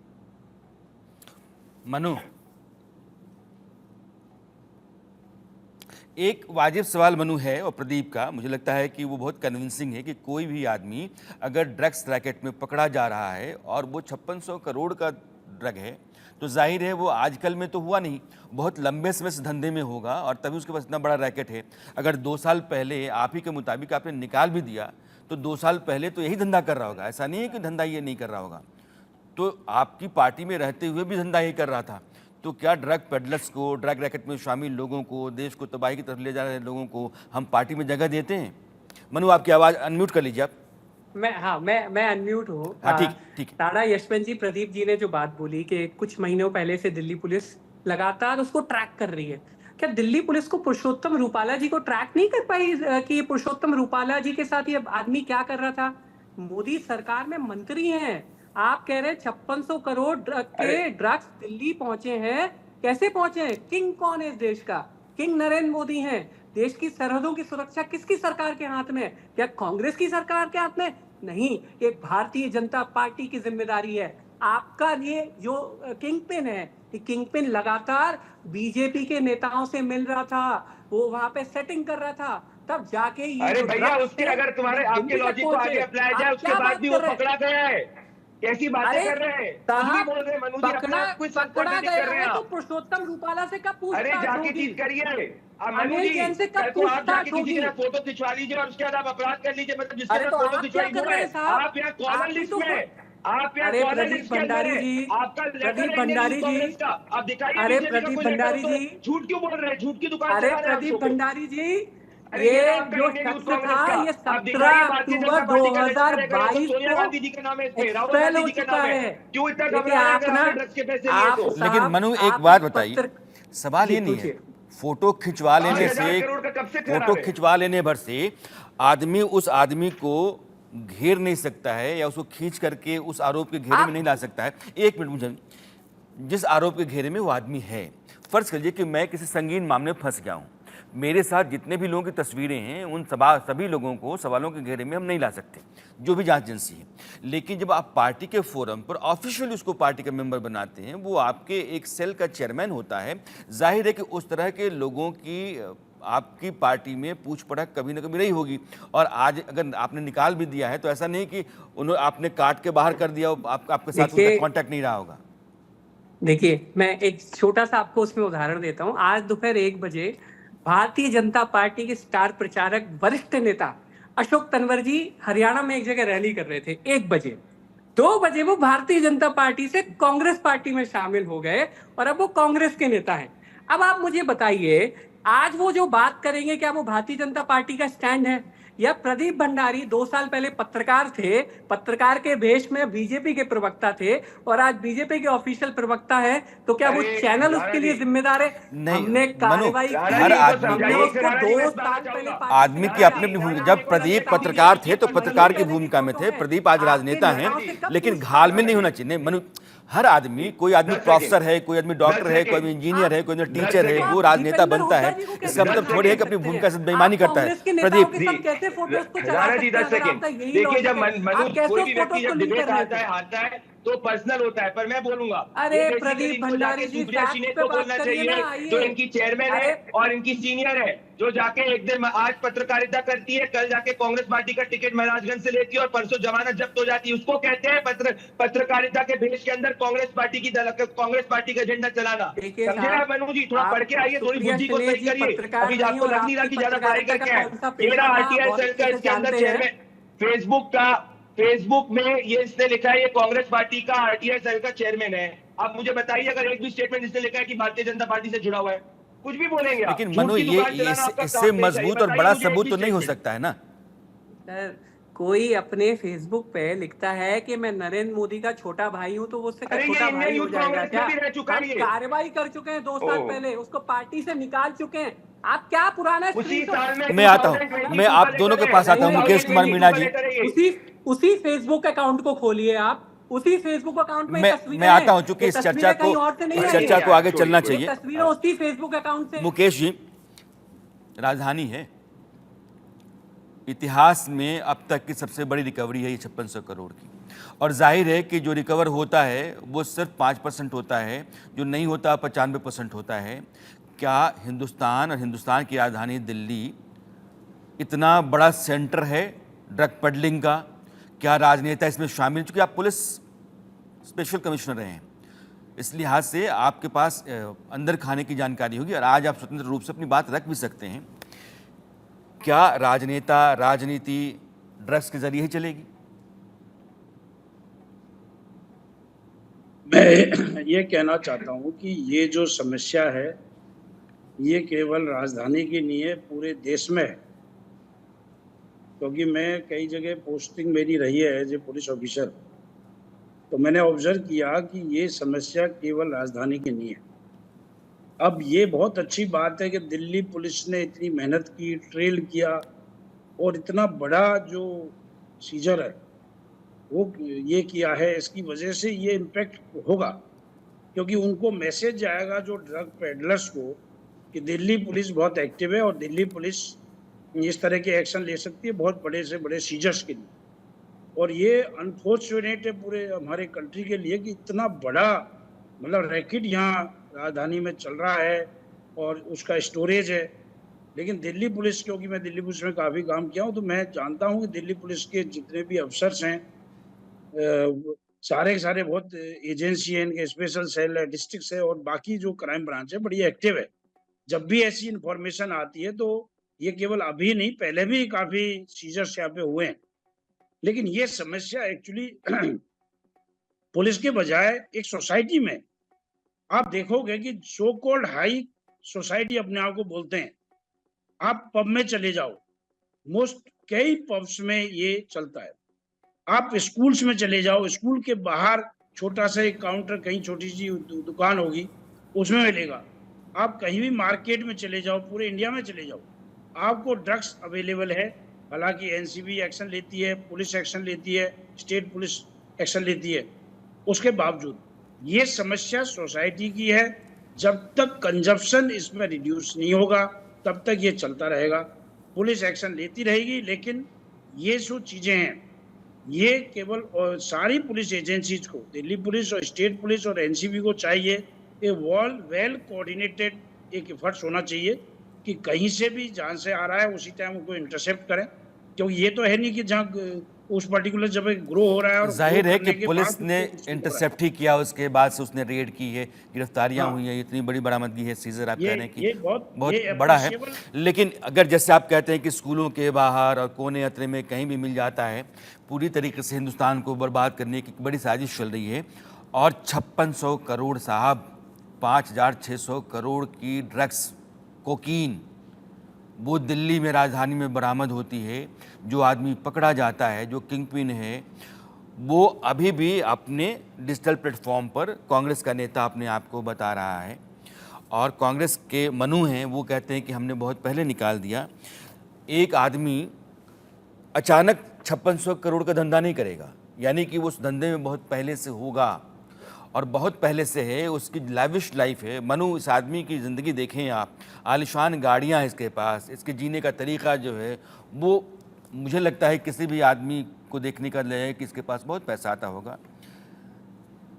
मनु, एक वाजिब सवाल मनु है और प्रदीप का, मुझे लगता है कि वो बहुत कन्विंसिंग है कि कोई भी आदमी अगर ड्रग्स रैकेट में पकड़ा जा रहा है और वो 5600 करोड़ का ड्रग है, तो जाहिर है वो आजकल में तो हुआ नहीं, बहुत लंबे समय से धंधे में होगा और तभी उसके पास इतना बड़ा रैकेट है। अगर 2 साल पहले आप ही के मुताबिक आपने निकाल भी दिया तो 2 साल पहले तो यही धंधा कर रहा होगा, ऐसा नहीं है कि धंधा ये नहीं कर रहा होगा। तो आपकी पार्टी में रहते हुए भी धंधा ही कर रहा था। तो क्या ड्रग पेडलर्स को, ड्रग रैकेट में शामिल लोगों को, देश को तबाही की तरफ ले जा रहे लोगों को हम पार्टी में जगह देते हैं? मनु, आपकी आवाज़ अनम्यूट कर लीजिए आप। मैं अनम्यूट हूँ। हाँ, ठीक। राणा यशवंत जी, प्रदीप जी ने जो बात बोली कि कुछ महीनों पहले से दिल्ली पुलिस लगातार उसको ट्रैक कर रही है, क्या दिल्ली पुलिस को पुरुषोत्तम रूपाला जी को ट्रैक नहीं कर पाई कि पुरुषोत्तम रूपाला जी के साथ ये आदमी क्या कर रहा था? मोदी सरकार में मंत्री हैं, आप कह रहे हैं 5600 करोड़ के ड्रग्स दिल्ली पहुंचे हैं। कैसे पहुंचे हैं? किंग कौन है इस देश का? किंग नरेंद्र मोदी हैं। देश की सरहदों की सुरक्षा किसकी सरकार के हाथ में है? क्या कांग्रेस की सरकार के हाथ में? नहीं, ये भारतीय जनता पार्टी की जिम्मेदारी है। आपका ये जो किंग पिन है, ये किंग पिन लगातार बीजेपी के नेताओं से मिल रहा था, वो वहां पे सेटिंग कर रहा था, तब जाके ये अरे जो भैया, ड्रग्स उसके थे, अगर तुम्हारे ये आपके दिल्ली तक लॉजिक को पहुंचे। आगे अप्लाई जाए, आप उसके क्या बाद बात भी वो कर रहे हैं? पकड़ा गया है। कैसी बातें अरे कर रहे हैं? कुछ भी साहब, बोल रहे हैं मनु जी, अपना कुछ सब पकड़ा contradict गया कर रहे हैं है तो आप। पुरुषोत्तम रूपाला से कब अरे पूछताछ जाके होगी? चीज करिए। मनु अनिल जी, जैन से कब या तो आप पूछताछ जाके किसी होगी? के साथ फोटो खिंचवा लीजिए और उसके बाद आप अपराध कर लीजिए, मतलब जिसके अरे साथ तो फोटो आप खिंचवाई क्या कर वो रहे है। हैं साहब? आप यहाँ कॉमन आप भी लिस्ट तो में, आप यहाँ अरे कॉमन प्रदीप लिस्ट के अंदर भंडारी है। जी, आपका लेटर प्रदीप है इंडियन भंडारी यूथ जी, कांग्रेस का। आप दिखाइए अरे बीजेपी का प्रदीप कोई लेटर हो भंडारी तो। जी, झूठ क्यों बोल रहे हैं? झूठ की दुकान अरे चला रहे हैं आप प्रदीप शो पे। भंडारी जी, अरे ये ये रहा आपका जो इंडियन यूथ शख्स कांग्रेस था, का। ये आप 17 दिखाइए भारतीय अक्टूबर जनता पार्टी का लेटर खड़े करें तो 2022 सोनिया को गांधी जी का नाम है, इसमें राहुल एक्सपेल गांधी हो जी का चुका नाम है। है। क्यों इतना देखिए घबरा रहे हैं आप अगर ना, आपने ड्रग्स के पैसे लिए आप तो? लेकिन साहब, मनु एक आप बात एक बताइए, पत्र सवाल जी ये नहीं है पूछिए। फोटो खिंचवा लेने 5,000 से, करोड़ का कब से खराब फोटो है? खिंचवा लेने भर से आदमी उस आदमी को घेर नहीं सकता है या उसको खींच करके उस आरोप के घेरे में नहीं ला सकता है। एक मिनट, मुझे जिस आरोप के घेरे में वो आदमी है, फर्ज करिए कि मैं किसी संगीन मामले में फंस गया हूं, मेरे साथ जितने भी लोगों की तस्वीरें हैं उन सभी लोगों को सवालों के घेरे में हम नहीं ला सकते, जो भी जांच एजेंसी है। लेकिन जब आप पार्टी के फोरम पर ऑफिशियली उसको पार्टी का मेंबर बनाते हैं, वो आपके एक सेल का चेयरमैन होता है, जाहिर है कि उस तरह के लोगों की आपकी पार्टी में पूछ पड़क कभी ना कभी रही होगी। और आज अगर आपने निकाल भी दिया है तो ऐसा नहीं कि उन्होंने आपने काट के बाहर कर दिया, आपके साथ उनका देखिए, कांटेक्ट नहीं रहा होगा। देखिए मैं एक छोटा सा आपको उसमें उदाहरण देता हूं। आज दोपहर 1 बजे भारतीय जनता पार्टी के स्टार प्रचारक, वरिष्ठ नेता अशोक तंवर जी हरियाणा में एक जगह रैली कर रहे थे 1 बजे। 2 बजे वो भारतीय जनता पार्टी से कांग्रेस पार्टी में शामिल हो गए और अब वो कांग्रेस के नेता हैं। अब आप मुझे बताइए, आज वो जो बात करेंगे, क्या वो भारतीय जनता पार्टी का स्टैंड है? या प्रदीप भंडारी 2 साल पहले पत्रकार थे, पत्रकार के भेष में बीजेपी के प्रवक्ता थे और आज बीजेपी के ऑफिशियल प्रवक्ता है, तो क्या वो अरे चैनल राणा उसके लिए जी, जिम्मेदार है? नहीं, हमने कार्रवाई मनु, की, हर आदमी हमने समझाइए, उसको राणा जी, 2 मैं साल बताना पहले चाहूंगा। आदमी की अपनी अपनी भूमिका। जब प्रदीप पत्रकार थे तो पत्रकार की भूमिका में थे, प्रदीप आज राजनेता हैं, लेकिन घालमेल नहीं होना चाहिए। नहीं मनु, हर आदमी, कोई आदमी प्रोफेसर है, कोई आदमी डॉक्टर है, कोई आदमी इंजीनियर है, कोई आदमी टीचर है, वो राजनेता बनता है, इसका मतलब थोड़ी है कि अपनी भूमिका से बेईमानी करता है। प्रदीप, राणा जी 10 सेकेंड देखिए, जब मनु कोई भी व्यक्ति जब डिबेट आता है, हारता है तो पर्सनल होता है, पर मैं बोलूंगा अरे ये basically प्रदीप इनको भंडारी जाके जी, सुप्रिया फैक्ट शिनेत पे को बात बोलना करिए चाहिए, ना, आइए। जो इनकी चेयरमैन है अरे और इनकी सीनियर है, जो जाके एक दिन आज पत्रकारिता करती है, कल जाके कांग्रेस पार्टी का टिकट महाराजगंज से लेती है और परसों जमानत जब्त हो जाती है। उसको कहते हैं पत्रकारिता के भेष के अंदर कांग्रेस पार्टी का एजेंडा चलाना। देखिए समझे साहब, आप मनु जी? थोड़ा आप पढ़ के आइए, थोड़ी सुप्रिया बुद्धि को शिनेत सही जी करिए। पत्रकार अभी नहीं आपको और लग नहीं रहा आपकी कि ज्यादा पढ़ाई पत्रकारिता करके का आए। कौन सा ये पेशा रहा था, आरटीआई बहुत सेल का, अच्छे से इसके अंदर जानते हैं। चेयरमैन फेसबुक में ये इसने लिखा है, ये कांग्रेस पार्टी का आरटीआई सेल का चेयरमैन है। आप मुझे बताइए, अगर एक भी स्टेटमेंट इसने लिखा है कि भारतीय जनता पार्टी से जुड़ा हुआ है, कुछ भी बोलेंगे आप। लेकिन झूठ मनु की ये दुकान चलाना आपका इससे काम पेशा है। मजबूत और बताइए बड़ा मुझे एक सबूत भी तो नहीं हो statement। सकता है ना। सर, कोई अपने फेसबुक पे लिखता है कि मैं नरेंद्र मोदी का छोटा भाई हूं, तो वो उससे क्या अरे ये छोटा इंडियन भाई हो यूथ जाएगा कांग्रेस क्या? में भी रह चुका है हम ये। कार्रवाई कर चुके हैं 2 साल ओह। पहले, उसको पार्टी से निकाल चुके हैं। आप क्या पुराना उसी screenshot- साल में मैं आता हूं, 2022 मैं आप दोनों के पास आता हूं, मुकेश कुमार मीणा जी। उसी फेसबुक अकाउंट को खोलिए आप, उसी फेसबुक अकाउंट में मैं आता हूं, चूंकि इस चर्चा को आगे चलना चाहिए। तस्वीरें उसी फेसबुक अकाउंट से। मुकेश जी, राजधानी है, इतिहास में अब तक की सबसे बड़ी रिकवरी है ये 5600 करोड़ की, और जाहिर है कि जो रिकवर होता है वो सिर्फ 5% होता है, जो नहीं होता 95% होता है। क्या हिंदुस्तान और हिंदुस्तान की राजधानी दिल्ली इतना बड़ा सेंटर है ड्रग पेडलिंग का? क्या राजनेता इसमें शामिल, चूंकि आप पुलिस स्पेशल कमिश्नर रहे हैं, इस लिहाज से आपके पास अंदर खाने की जानकारी होगी और आज आप स्वतंत्र रूप से अपनी बात रख भी सकते हैं। क्या राजनेता राजनीति ड्रग्स के जरिए ही चलेगी? मैं ये कहना चाहता हूँ कि ये जो समस्या है ये केवल राजधानी की नहीं है, पूरे देश में है। क्योंकि मैं कई जगह पोस्टिंग मेरी रही है एज ए पुलिस ऑफिसर, तो मैंने ऑब्जर्व किया कि ये समस्या केवल राजधानी की नहीं है। अब ये बहुत अच्छी बात है कि दिल्ली पुलिस ने इतनी मेहनत की, ट्रेल किया और इतना बड़ा जो सीजर है वो ये किया है, इसकी वजह से ये इम्पैक्ट होगा, क्योंकि उनको मैसेज जाएगा जो ड्रग पेडलर्स को कि दिल्ली पुलिस बहुत एक्टिव है और दिल्ली पुलिस इस तरह के एक्शन ले सकती है बहुत बड़े से बड़े सीजर्स के लिए। और ये अनफॉर्चुनेट है पूरे हमारे कंट्री के लिए कि इतना बड़ा मतलब रैकेट यहाँ राजधानी में चल रहा है और उसका स्टोरेज है। लेकिन दिल्ली पुलिस, क्योंकि मैं दिल्ली पुलिस में काफ़ी काम किया हूँ, तो मैं जानता हूँ कि दिल्ली पुलिस के जितने भी अफसर्स हैं सारे के सारे बहुत एजेंसी है, इनके स्पेशल सेल है, डिस्ट्रिक्ट है और बाकी जो क्राइम ब्रांच है बड़ी एक्टिव है। जब भी ऐसी इंफॉर्मेशन आती है तो ये केवल अभी नहीं, पहले भी काफ़ी सीजर्स यहाँ पे हुए हैं। लेकिन ये समस्या एक्चुअली पुलिस के बजाय एक सोसाइटी में आप देखोगे कि सो कॉल्ड हाई सोसाइटी अपने आप को बोलते हैं। आप पब में चले जाओ, मोस्ट कई पब्स में ये चलता है। आप स्कूल्स में चले जाओ, स्कूल के बाहर छोटा सा एक काउंटर, कहीं छोटी सी दुकान होगी उसमें मिलेगा। आप कहीं भी मार्केट में चले जाओ, पूरे इंडिया में चले जाओ, आपको ड्रग्स अवेलेबल है। हालांकि एनसीबी एक्शन लेती है, पुलिस एक्शन लेती है, स्टेट पुलिस एक्शन लेती है, उसके बावजूद ये समस्या सोसाइटी की है। जब तक कंजप्शन इसमें रिड्यूस नहीं होगा तब तक ये चलता रहेगा। पुलिस एक्शन लेती रहेगी, लेकिन ये जो चीज़ें हैं ये केवल और सारी पुलिस एजेंसीज को, दिल्ली पुलिस और स्टेट पुलिस और एनसीबी को चाहिए कि वेल कोऑर्डिनेटेड एक एफर्ट्स होना चाहिए कि कहीं से भी जहाँ से आ रहा है उसी टाइम उनको इंटरसेप्ट करें। क्योंकि ये तो है नहीं कि जहाँ उस पर्टिकुलर जब एक ग्रो हो रहा है और जाहिर है कि पुलिस ने इंटरसेप्ट ही किया, उसके बाद से उसने रेड की है, गिरफ्तारियां हुई हैं, इतनी बड़ी बरामदगी है, सीजर आप कह रहे हैं कि बहुत बड़ा है। लेकिन अगर जैसे आप कहते हैं कि स्कूलों के बाहर और कोने अतरे में कहीं भी मिल जाता है, पूरी तरीके से हिंदुस्तान को बर्बाद करने की बड़ी साजिश चल रही है। और 5600 करोड़ साहब, 5600 करोड़ की ड्रग्स, कोकीन, वो दिल्ली में राजधानी में बरामद होती है। जो आदमी पकड़ा जाता है, जो किंगपिन है, वो अभी भी अपने डिजिटल प्लेटफॉर्म पर कांग्रेस का नेता अपने आप को बता रहा है। और कांग्रेस के मनु हैं, वो कहते हैं कि हमने बहुत पहले निकाल दिया। एक आदमी अचानक 5600 करोड़ का धंधा नहीं करेगा, यानी कि वो उस धंधे में बहुत पहले से होगा और बहुत पहले से है, उसकी लैविश लाइफ है। मनु, इस आदमी की ज़िंदगी देखें आप, आलिशान गाड़ियाँ हैं इसके पास, इसके जीने का तरीका जो है वो मुझे लगता है किसी भी आदमी को देखने का लगे कि इसके पास बहुत पैसा आता होगा।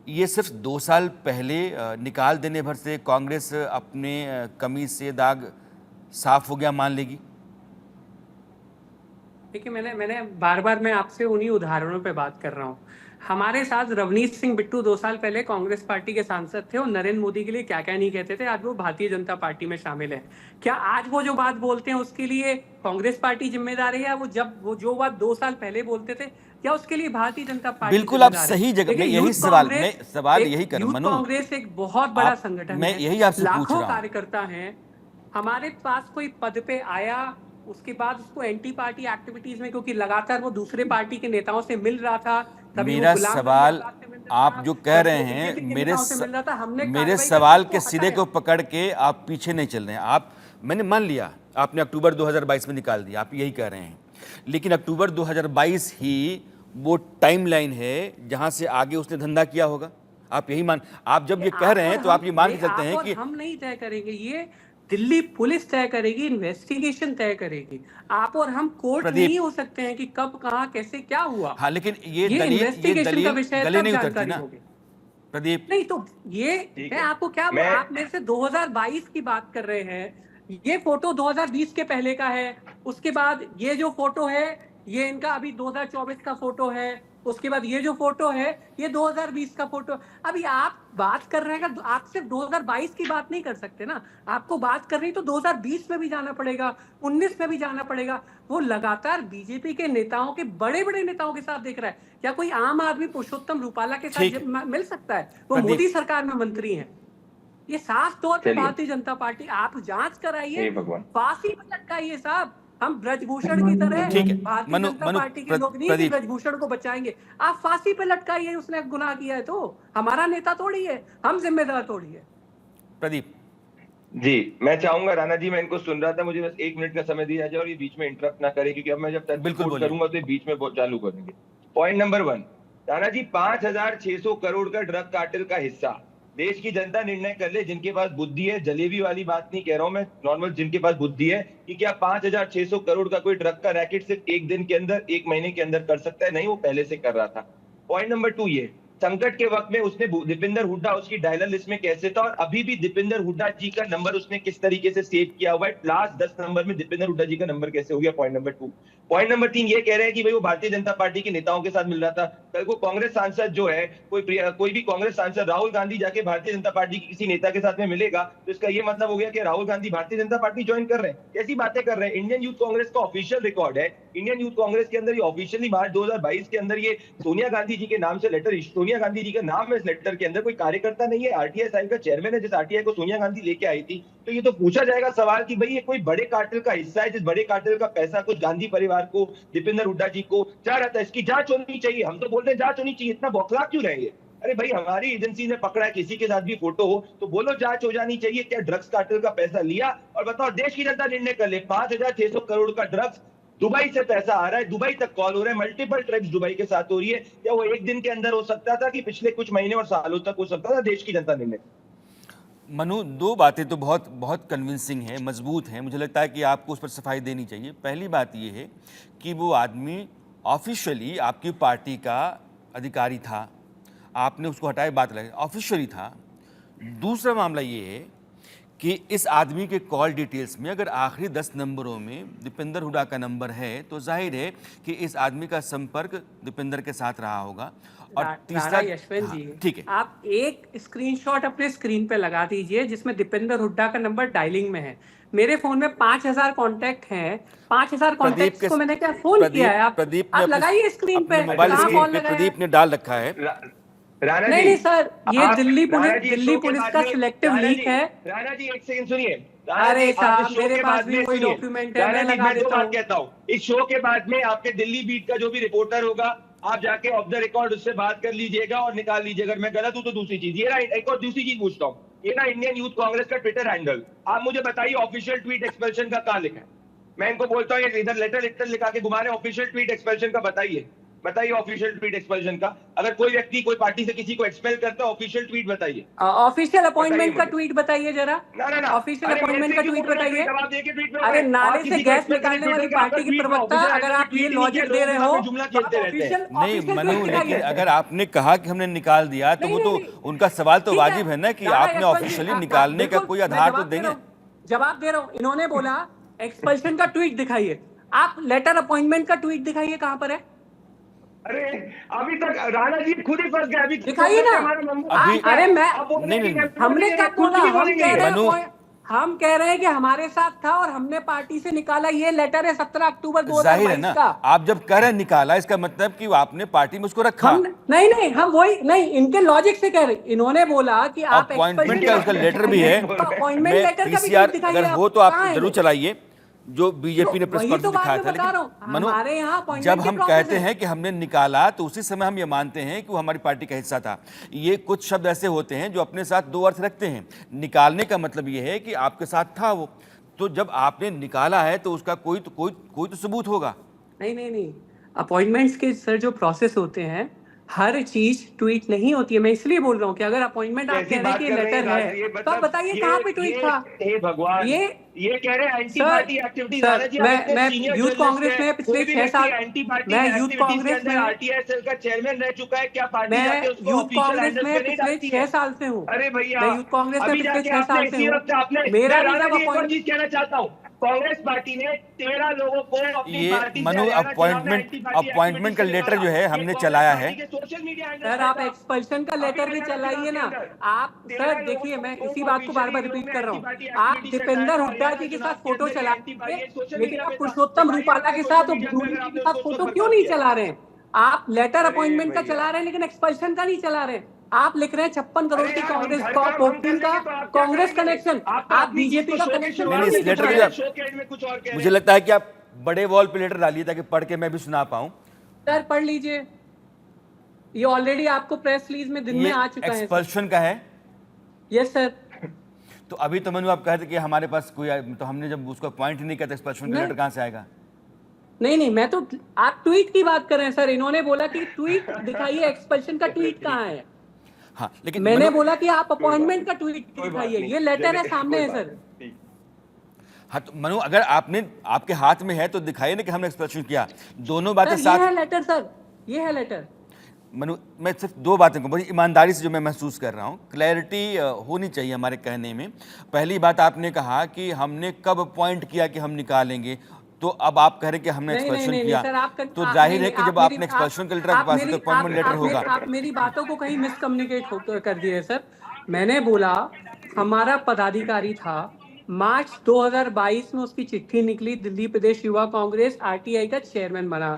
ये सिर्फ 2 साल पहले निकाल देने भर से कांग्रेस अपने कमीज से दाग साफ हो गया मान लेगी? देखिए, मैंने बार बार मैं आपसे उन्हीं उदाहरणों पे बात कर रहा हूँ। हमारे साथ रवनीत सिंह बिट्टू 2 साल पहले कांग्रेस पार्टी के सांसद थे और नरेंद्र मोदी के लिए क्या क्या नहीं कहते थे। आज वो भारतीय जनता पार्टी में शामिल है। क्या आज वो जो बात बोलते हैं उसके लिए कांग्रेस पार्टी जिम्मेदार है, या वो जो बात 2 साल पहले बोलते थे क्या उसके लिए भारतीय जनता पार्टी? बिल्कुल, आप सही जगह, मैं यही सवाल यही कर रहा हूं। मनु, कांग्रेस एक बहुत बड़ा संगठन है, मैं यही आपसे पूछ रहा हूं। लाखों कार्यकर्ता हैं। हमारे पास कोई पद पे आया, उसके बाद उसको एंटी पार्टी एक्टिविटीज में, क्योंकि लगातार वो दूसरे पार्टी के नेताओं से मिल रहा था। मेरा सवाल, आप जो कह रहे हैं, मेरे सवाल के सिरे को पकड़ के आप पीछे नहीं चल रहे हैं। मैंने मान लिया आपने अक्टूबर 2022 में निकाल दिया, आप यही कह रहे हैं, लेकिन अक्टूबर 2022 ही वो टाइमलाइन है जहां से आगे उसने धंधा किया होगा। आप जब ये कह रहे हैं तो आप ये मान के चलते हैं कि हम नहीं तय करेंगे, ये दिल्ली पुलिस तय करेगी, इन्वेस्टिगेशन तय करेगी। आप और हम कोर्ट नहीं हो सकते हैं कि कब, कहां, कैसे, क्या हुआ। हाँ, लेकिन ये दलील गले नहीं उतरती ना प्रदीप। नहीं तो मैं आपको क्या, आप मेरे से 2022 की बात कर रहे हैं। ये फोटो 2020 के पहले का है। उसके बाद ये जो फोटो है ये इनका अभी 2024 का फोटो है। उसके बाद ये जो फोटो है ये 2020 का फोटो। अभी आप बात कर रहे हैं, आप सिर्फ 2022 की बात नहीं कर सकते ना। आपको बात करनी तो 2020 में भी जाना पड़ेगा, 19 में भी जाना पड़ेगा। वो लगातार बीजेपी के नेताओं के, बड़े बड़े नेताओं के साथ देख रहा है। क्या कोई आम आदमी पुरुषोत्तम रूपाला के साथ मिल सकता है? वो मोदी सरकार में मंत्री हैं। ये साफ तौर पे भारतीय जनता पार्टी, आप जांच कराइए, फांसी पे लटकाइए साहब। हम ब्रजभूषण की तरह भारतीय जनता पार्टी के लोग नहीं कि ब्रजभूषण को बचाएंगे। आप फांसी पे लटकाइए, उसने गुनाह किया है तो। हमारा नेता थोड़ी है, हम जिम्मेदार थोड़ी है। प्रदीप जी, मैं चाहूंगा राणा जी, मैं इनको सुन रहा था, मुझे बस 1 मिनट का समय दिया जाए और ये बीच में इंटरप्ट ना करे, क्योंकि अब मैं जब तक करूंगा तो बीच में चालू करेंगे। पॉइंट नंबर 1, राणा जी 5,600 करोड़ का ड्रग कार्टेल का हिस्सा देश की जनता निर्णय कर ले, जिनके पास बुद्धि है, जलेबी वाली बात नहीं कह रहा हूं मैं, नॉर्मल जिनके पास बुद्धि है, कि क्या 5,600 करोड़ का कोई ड्रग का रैकेट सिर्फ एक दिन के अंदर, एक महीने के अंदर कर सकता है? नहीं, वो पहले से कर रहा था। पॉइंट नंबर 2 ये, संकट के वक्त में उसने दीपिंदर हुड्डा उसकी डायलर लिस्ट में कैसे था, और अभी भी दीपिंदर हुड्डा जी का नंबर उसने किस तरीके से सेव किया हुआ है, लास्ट 10 नंबर में दीपिंदर हुड्डा जी का नंबर कैसे हो गया? Point number 2। पॉइंट नंबर 3 ये कह रहे हैं कि भाई वो भारतीय जनता पार्टी के नेताओं के साथ मिल रहा था। कल को कांग्रेस सांसद जो है, कोई भी कांग्रेस सांसद राहुल गांधी जाके भारतीय जनता पार्टी के किसी नेता के साथ में मिलेगा, तो इसका ये मतलब हो गया कि राहुल गांधी भारतीय जनता पार्टी ज्वाइन कर रहे हैं? कैसी बातें कर रहे हैं? इंडियन यूथ कांग्रेस का ऑफिशियल रिकॉर्ड है, इंडियन यूथ कांग्रेस के अंदर ये ऑफिशियली मार्च 2022 के अंदर ये सोनिया गांधी जी के नाम से लेटर, सोनिया गांधी जी का नाम है इस लेटर के अंदर, कोई कार्यकर्ता नहीं है, आरटीआई साइल का चेयरमैन है, जिस आरटीआई को सोनिया गांधी लेके आई थी। तो ये तो पूछा जाएगा सवाल कि भाई ये कोई बड़े कार्टेल का हिस्सा है, जिस बड़े कार्टेल का पैसा कुछ गांधी परिवार को, दीपिंदर हुड्डा जी को जा रहा था, इसकी जांच होनी चाहिए। हम तो बोलते हैं जांच होनी चाहिए, इतना बौखला क्यों रहेंगे? अरे भाई, हमारी एजेंसी ने पकड़ा है, किसी के साथ भी फोटो हो तो बोलो जांच हो जानी चाहिए। क्या ड्रग्स कार्टेल का पैसा लिया? और बताओ, देश की जनता निर्णय कर ले, 5,600 करोड़ का ड्रग्स, दुबई से पैसा आ रहा है, दुबई तक कॉल हो रहा है, मल्टीपल ट्रिप्स दुबई के साथ हो रही है। क्या वो एक दिन के अंदर हो सकता था कि पिछले कुछ महीने और सालों तक हो सकता था? देश की जनता निर्णय। मनु, दो बातें तो बहुत बहुत कन्विंसिंग हैं, मजबूत हैं। मुझे लगता है कि आपको उस पर सफाई देनी चाहिए। पहली बात ये है कि वो आदमी ऑफिशियली आपकी पार्टी का अधिकारी था, आपने उसको हटाए, बात लगे, ऑफिशियली था। दूसरा मामला ये है कि इस आदमी के कॉल डिटेल्स में अगर आखिरी 10 नंबरों में दीपिंदर हुड्डा का नंबर है, तो जाहिर है कि इस आदमी का संपर्क दीपिंदर के साथ रहा होगा। और तीसरा, यशवंत जी, ठीक है, आप एक स्क्रीनशॉट अपने स्क्रीन पे लगा दीजिए जिसमें दीपिंदर हुड्डा का नंबर डायलिंग में है। मेरे फोन में 5,000 कॉन्टैक्ट हैं, 5,000 कॉन्टैक्ट को मैंने क्या फोन किया है? आप लगाइए स्क्रीन पे, मोबाइल कहाँ स्क्रीन कॉल पे लगाया है? प्रदीप ने डाल रखा है। राणा नहीं जी, नहीं सर, ये दिल्ली शो के पुलिस बाद का में- सिलेक्टिव लीक है। राणा जी एक सेकंड सुनिए। अरे साहब, आप इस शो मेरे के पास बाद भी में वही सुनिए। डॉक्यूमेंट है, राणा मैं जी, लगा मैं दो देता बात हूँ। कहता हूँ, इस शो के बाद में आपके दिल्ली बीट का जो भी रिपोर्टर होगा, आप जाके ऑफ द रिकॉर्ड उससे बात कर लीजिएगा और निकाल लीजिएगा। अगर मैं गलत हूं तो दूसरी चीज ये ना, एक और दूसरी चीज पूछता हूँ, ये ना इंडियन यूथ कांग्रेस का ट्विटर हैंडल, आप मुझे बताइए ऑफिशियल ट्वीट एक्सपेल्शन का कहां लिखा है? मैं इनको बोलता हूँ इधर लेटर लिखा के घुमा रहे, ऑफिशियल ट्वीट एक्सपेल्शन का बताइए ऑफिशियल ट्वीट एक्सपेल्शन का। अगर कोई व्यक्ति कोई पार्टी से किसी को एक्सपेल करता है, ऑफिशियल ट्वीट बताइए। ऑफिशियल अपॉइंटमेंट का मुझे। ट्वीट बताइए जरा। ना ऑफिशियल अरे अपॉइंटमेंट मेरे का से क्यों ट्वीट बोल रहे हो? बताइए। जवाब देके ट्वीट में अरे आप नाले किसी से को गैस एक्सपेल करने निकालने वाली ट्विटर का आपका पार्टी के ट्वीट में प्रवक्ता, ऑफिशियल अगर आप ट्वीट ये ही नहीं लॉजिक किया, दे लोग रहे दिमाग हो में जुमला तो आप खेलते रहते हैं। ऑफिशियल नहीं ऑफिशियल मनु, ट्वीट लेकिन दिखाइए। अगर आपने कहा कि हमने निकाल दिया तो नहीं, वो तो नहीं, उनका सवाल तो ठीक है, वाजिब है ना कि राणा आपने यशवंत जी, ऑफिशियली आप निकालने का बिल्कुल, कोई मैं आधार तो जवाब दे रहा देंगे। हूं, जवाब दे रहा हूं। इन्होंने बोला एक्सपल्शन का ट्वीट दिखाइए, आप लेटर अपॉइंटमेंट का ट्वीट दिखाइए, कहां पर है? अरे अभी तक राणा जी खुद ही फंस गए। अभी तक दिखाइए बोल रहे ना। थे हमारा नंबर अभी- ठीक है। अरे मैं, अब बोल रहे हैं नहीं, कि नहीं, हमने बोलेंगे, कब कुछ बोला? भी बोलेंगे। मनु, हम कह रहे हैं कि हमारे साथ था और हमने पार्टी से निकाला। ये लेटर है 17 अक्टूबर जाहिर है 2022 ना, का। आप जब कह रहे हैं निकाला, इसका मतलब कि आपने पार्टी में उसको रखा। हम नहीं, हम वही नहीं, इनके लॉजिक से कह रहे। इन्होंने बोला कि आप अपॉइंटमेंट का उसका लेटर भी है। अपॉइंटमेंट मैं लेटर का भी पीसीआर ट्वीट दिखाइए। अगर हो तो आप जरूर चलाइए, जो बीजेपी ने प्रेस वही कॉन्फ्रेंस तो बात दिखाया मैं था। बता रहा हूं, लेकिन मनु, हमारे यहाँ appointment जब की हम process कहते है। हैं कि हमने निकाला तो उसी समय हम ये मानते हैं कि वो हमारी पार्टी का हिस्सा था। ये कुछ शब्द ऐसे होते हैं जो अपने साथ दो अर्थ रखते हैं। निकालने का मतलब ये है कि आपके साथ था वो, तो जब आपने निकाला है तो उसका कोई तो सबूत होगा। नहीं, अपॉइंटमेंट्स के सर जो प्रोसेस होते हैं, हर चीज ट्वीट नहीं होती है। मैं इसलिए बोल रहा हूँ कि अगर अपॉइंटमेंट आप कह रहे हैं कि लेटर है, तो आप बताइए कहाँ पे ट्वीट था? हे भगवान, ये कह रहे हैं anti sir, party activities. Sir, Rana ji, मैं आप इतने senior यूथ journalist कांग्रेस हैं, में पिछले कोई भी 6 व्यक्ति साल, एंटी पार्टी मैं यूथ एक्टिविटीज के कांग्रेस अंदर में आरटीआई सेल का चेयरमैन रह चुका है। क्या पार्टी मैं जाके उसको यूथ ऑफिशियल कांग्रेस हैंडल्स में पे नहीं पिछले डालती 6 है? साल से हूँ। अरे भैया, मैं यूथ कांग्रेस में अभी पिछले जाके 6 आपने साल से इसी हूँ। वक्त आपने, मेरा मैं भी राणा जब जी एक और अपॉइंट, चीज कहना चाहता हूँ, कांग्रेस पार्टी ने 13 लोगों को अपनी ये पार्टी से मनु, हरियाणा चुनाव में एंटी पार्टी अपॉइंटमेंट का एक्टिविटी से लेटर जो है निकाला। हमने ये चलाया कांग्रेस है। पार्टी के सोशल मीडिया हैंडल सर पे आप था। एक्सपल्शन का अभी लेटर भी हरियाणा चलाइए चुनाव ना। के अंदर आप 13 सर देखिए, लोगों मैं को इसी बात को बार बार ऑफिशियली रिपीट कर रहा हूँ। एंटी-पार्टी आप एक्टिविटी से दीपेंद्र हटाया। हुड्डा हरियाणा जी के चुनाव साथ के फोटो अंदर ये चला एंटी-पार्टी रहे, सोशल लेकिन मीडिया आप पे था। पुरुषोत्तम दिखाइए रूपाला अपने के सोशल साथ और मीडिया पे भूमि अगर के आपने साथ उसको फोटो उसको क्यों बता नहीं दिया। चला रहे हैं? आप लेटर अरे अपॉइंटमेंट का भैया। चला रहे हैं, लेकिन एक्सपल्शन का नहीं चला रहे हैं। आप लिख रहे हैं 56 करोड़ अरे की यार, हम कांग्रेस घर का काम हम कर पोस्टिंग का लेंगे तो आप क्या कांग्रेस करेंगे? कनेक्शन, आप तो आप अपनी चीज बीजेपी को का शो के कनेक्शन शुरुआत क्यों नहीं, नहीं इस में दिख लेटर रहा के है? शो के एंड में कुछ और कह रहे मुझे हैं। लगता है कि आप बड़े वॉल पे लेटर डालिए ताकि पढ़ के मैं भी सुना पाऊं। सर पढ़ लीजिए, ये ऑलरेडी आपको प्रेस रिलीज में दिन में ये आ चुका है। एक्सपल्शन का है। Yes sir. तो अभी तो मनु आप कहते कि हमारे पास कोई, तो हमने जब उसको पॉइंट नहीं किया था एक्सपल्शन का नहीं। लेटर कहाँ से आएगा? नहीं, मैं तो, आप ट्वीट की बात कर रहे हैं सर। इन्होंने बोला कि ट्वीट दिखाइए, एक्सपल्शन का ट्वीट कहाँ है? हाँ, लेकिन मैंने मनु बोला कि आप अपॉइंटमेंट का ट्वीट कोई बात दिखाइए, नहीं, ये लेटर है चलिए, सामने कोई है बात सर। नहीं। हाँ, तो मनु, अगर आपके हाथ में है तो दिखाइए ना कि हमने एक्सप्रेशन किया। दोनों बातें सर ये साथ। है लेटर सर, ये है लेटर। मनु, मैं सिर्फ दो बातें कहूँ, बड़ी ईमानदारी से जो मैं महसूस कर रहा हूँ, क्लैरिटी होनी चाहिए हमारे कहने में। पहली बात आपने कहा कि हमने कब पॉइंट किया कि हम निकालेंगे, तो अब आप कह रहे हैं कि हमने नहीं नहीं एक्सप्रेशन नहीं किया, सर, तो जाहिर नहीं, है नहीं, कि जब आपने एक्सप्रेशन का लेटर आपके पास है तो अपॉइंटमेंट लेटर होगा। आप मेरी बातों को कहीं मिसकम्युनिकेट कर दिए सर। मैंने बोला हमारा पदाधिकारी था, मार्च 2022 में उसकी चिट्ठी निकली, दिल्ली प्रदेश युवा कांग्रेस आरटीआई का चेयरमैन बना।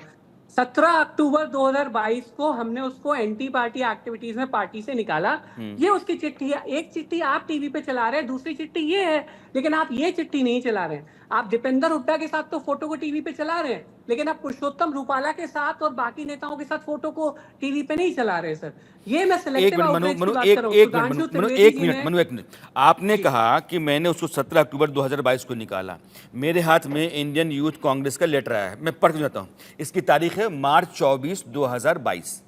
17 अक्टूबर 2022 को हमने उसको एंटी पार्टी एक्टिविटीज में पार्टी से निकाला। ये उसकी चिट्ठी है। एक चिट्ठी आप टीवी पे चला रहे हैं, दूसरी चिट्ठी ये है, लेकिन आप ये चिट्ठी नहीं चला रहे हैं। आप दीपेंद्र हुड्डा के साथ तो फोटो को टीवी पे चला रहे हैं, लेकिन आप पुरुषोत्तम रूपाला के साथ और बाकी नेताओं के साथ फोटो को टीवी पे नहीं चला रहे सर। ये मैं एक सिलेक्टिव मिनट आउटरीच की मनु, बात एक कर रहा हूँ। एक मिनट सुधांशु मनु, त्रिवेदी एक जी मिनट ने, मनु, एक मिनट। आपने कहा कि मैंने उसको 17 अक्टूबर 2022 को निकाला। मेरे हाथ में इंडियन यूथ कांग्रेस का लेटर आया है, मैं पढ़ के जाता हूँ। इसकी तारीख है मार्च 24 2022,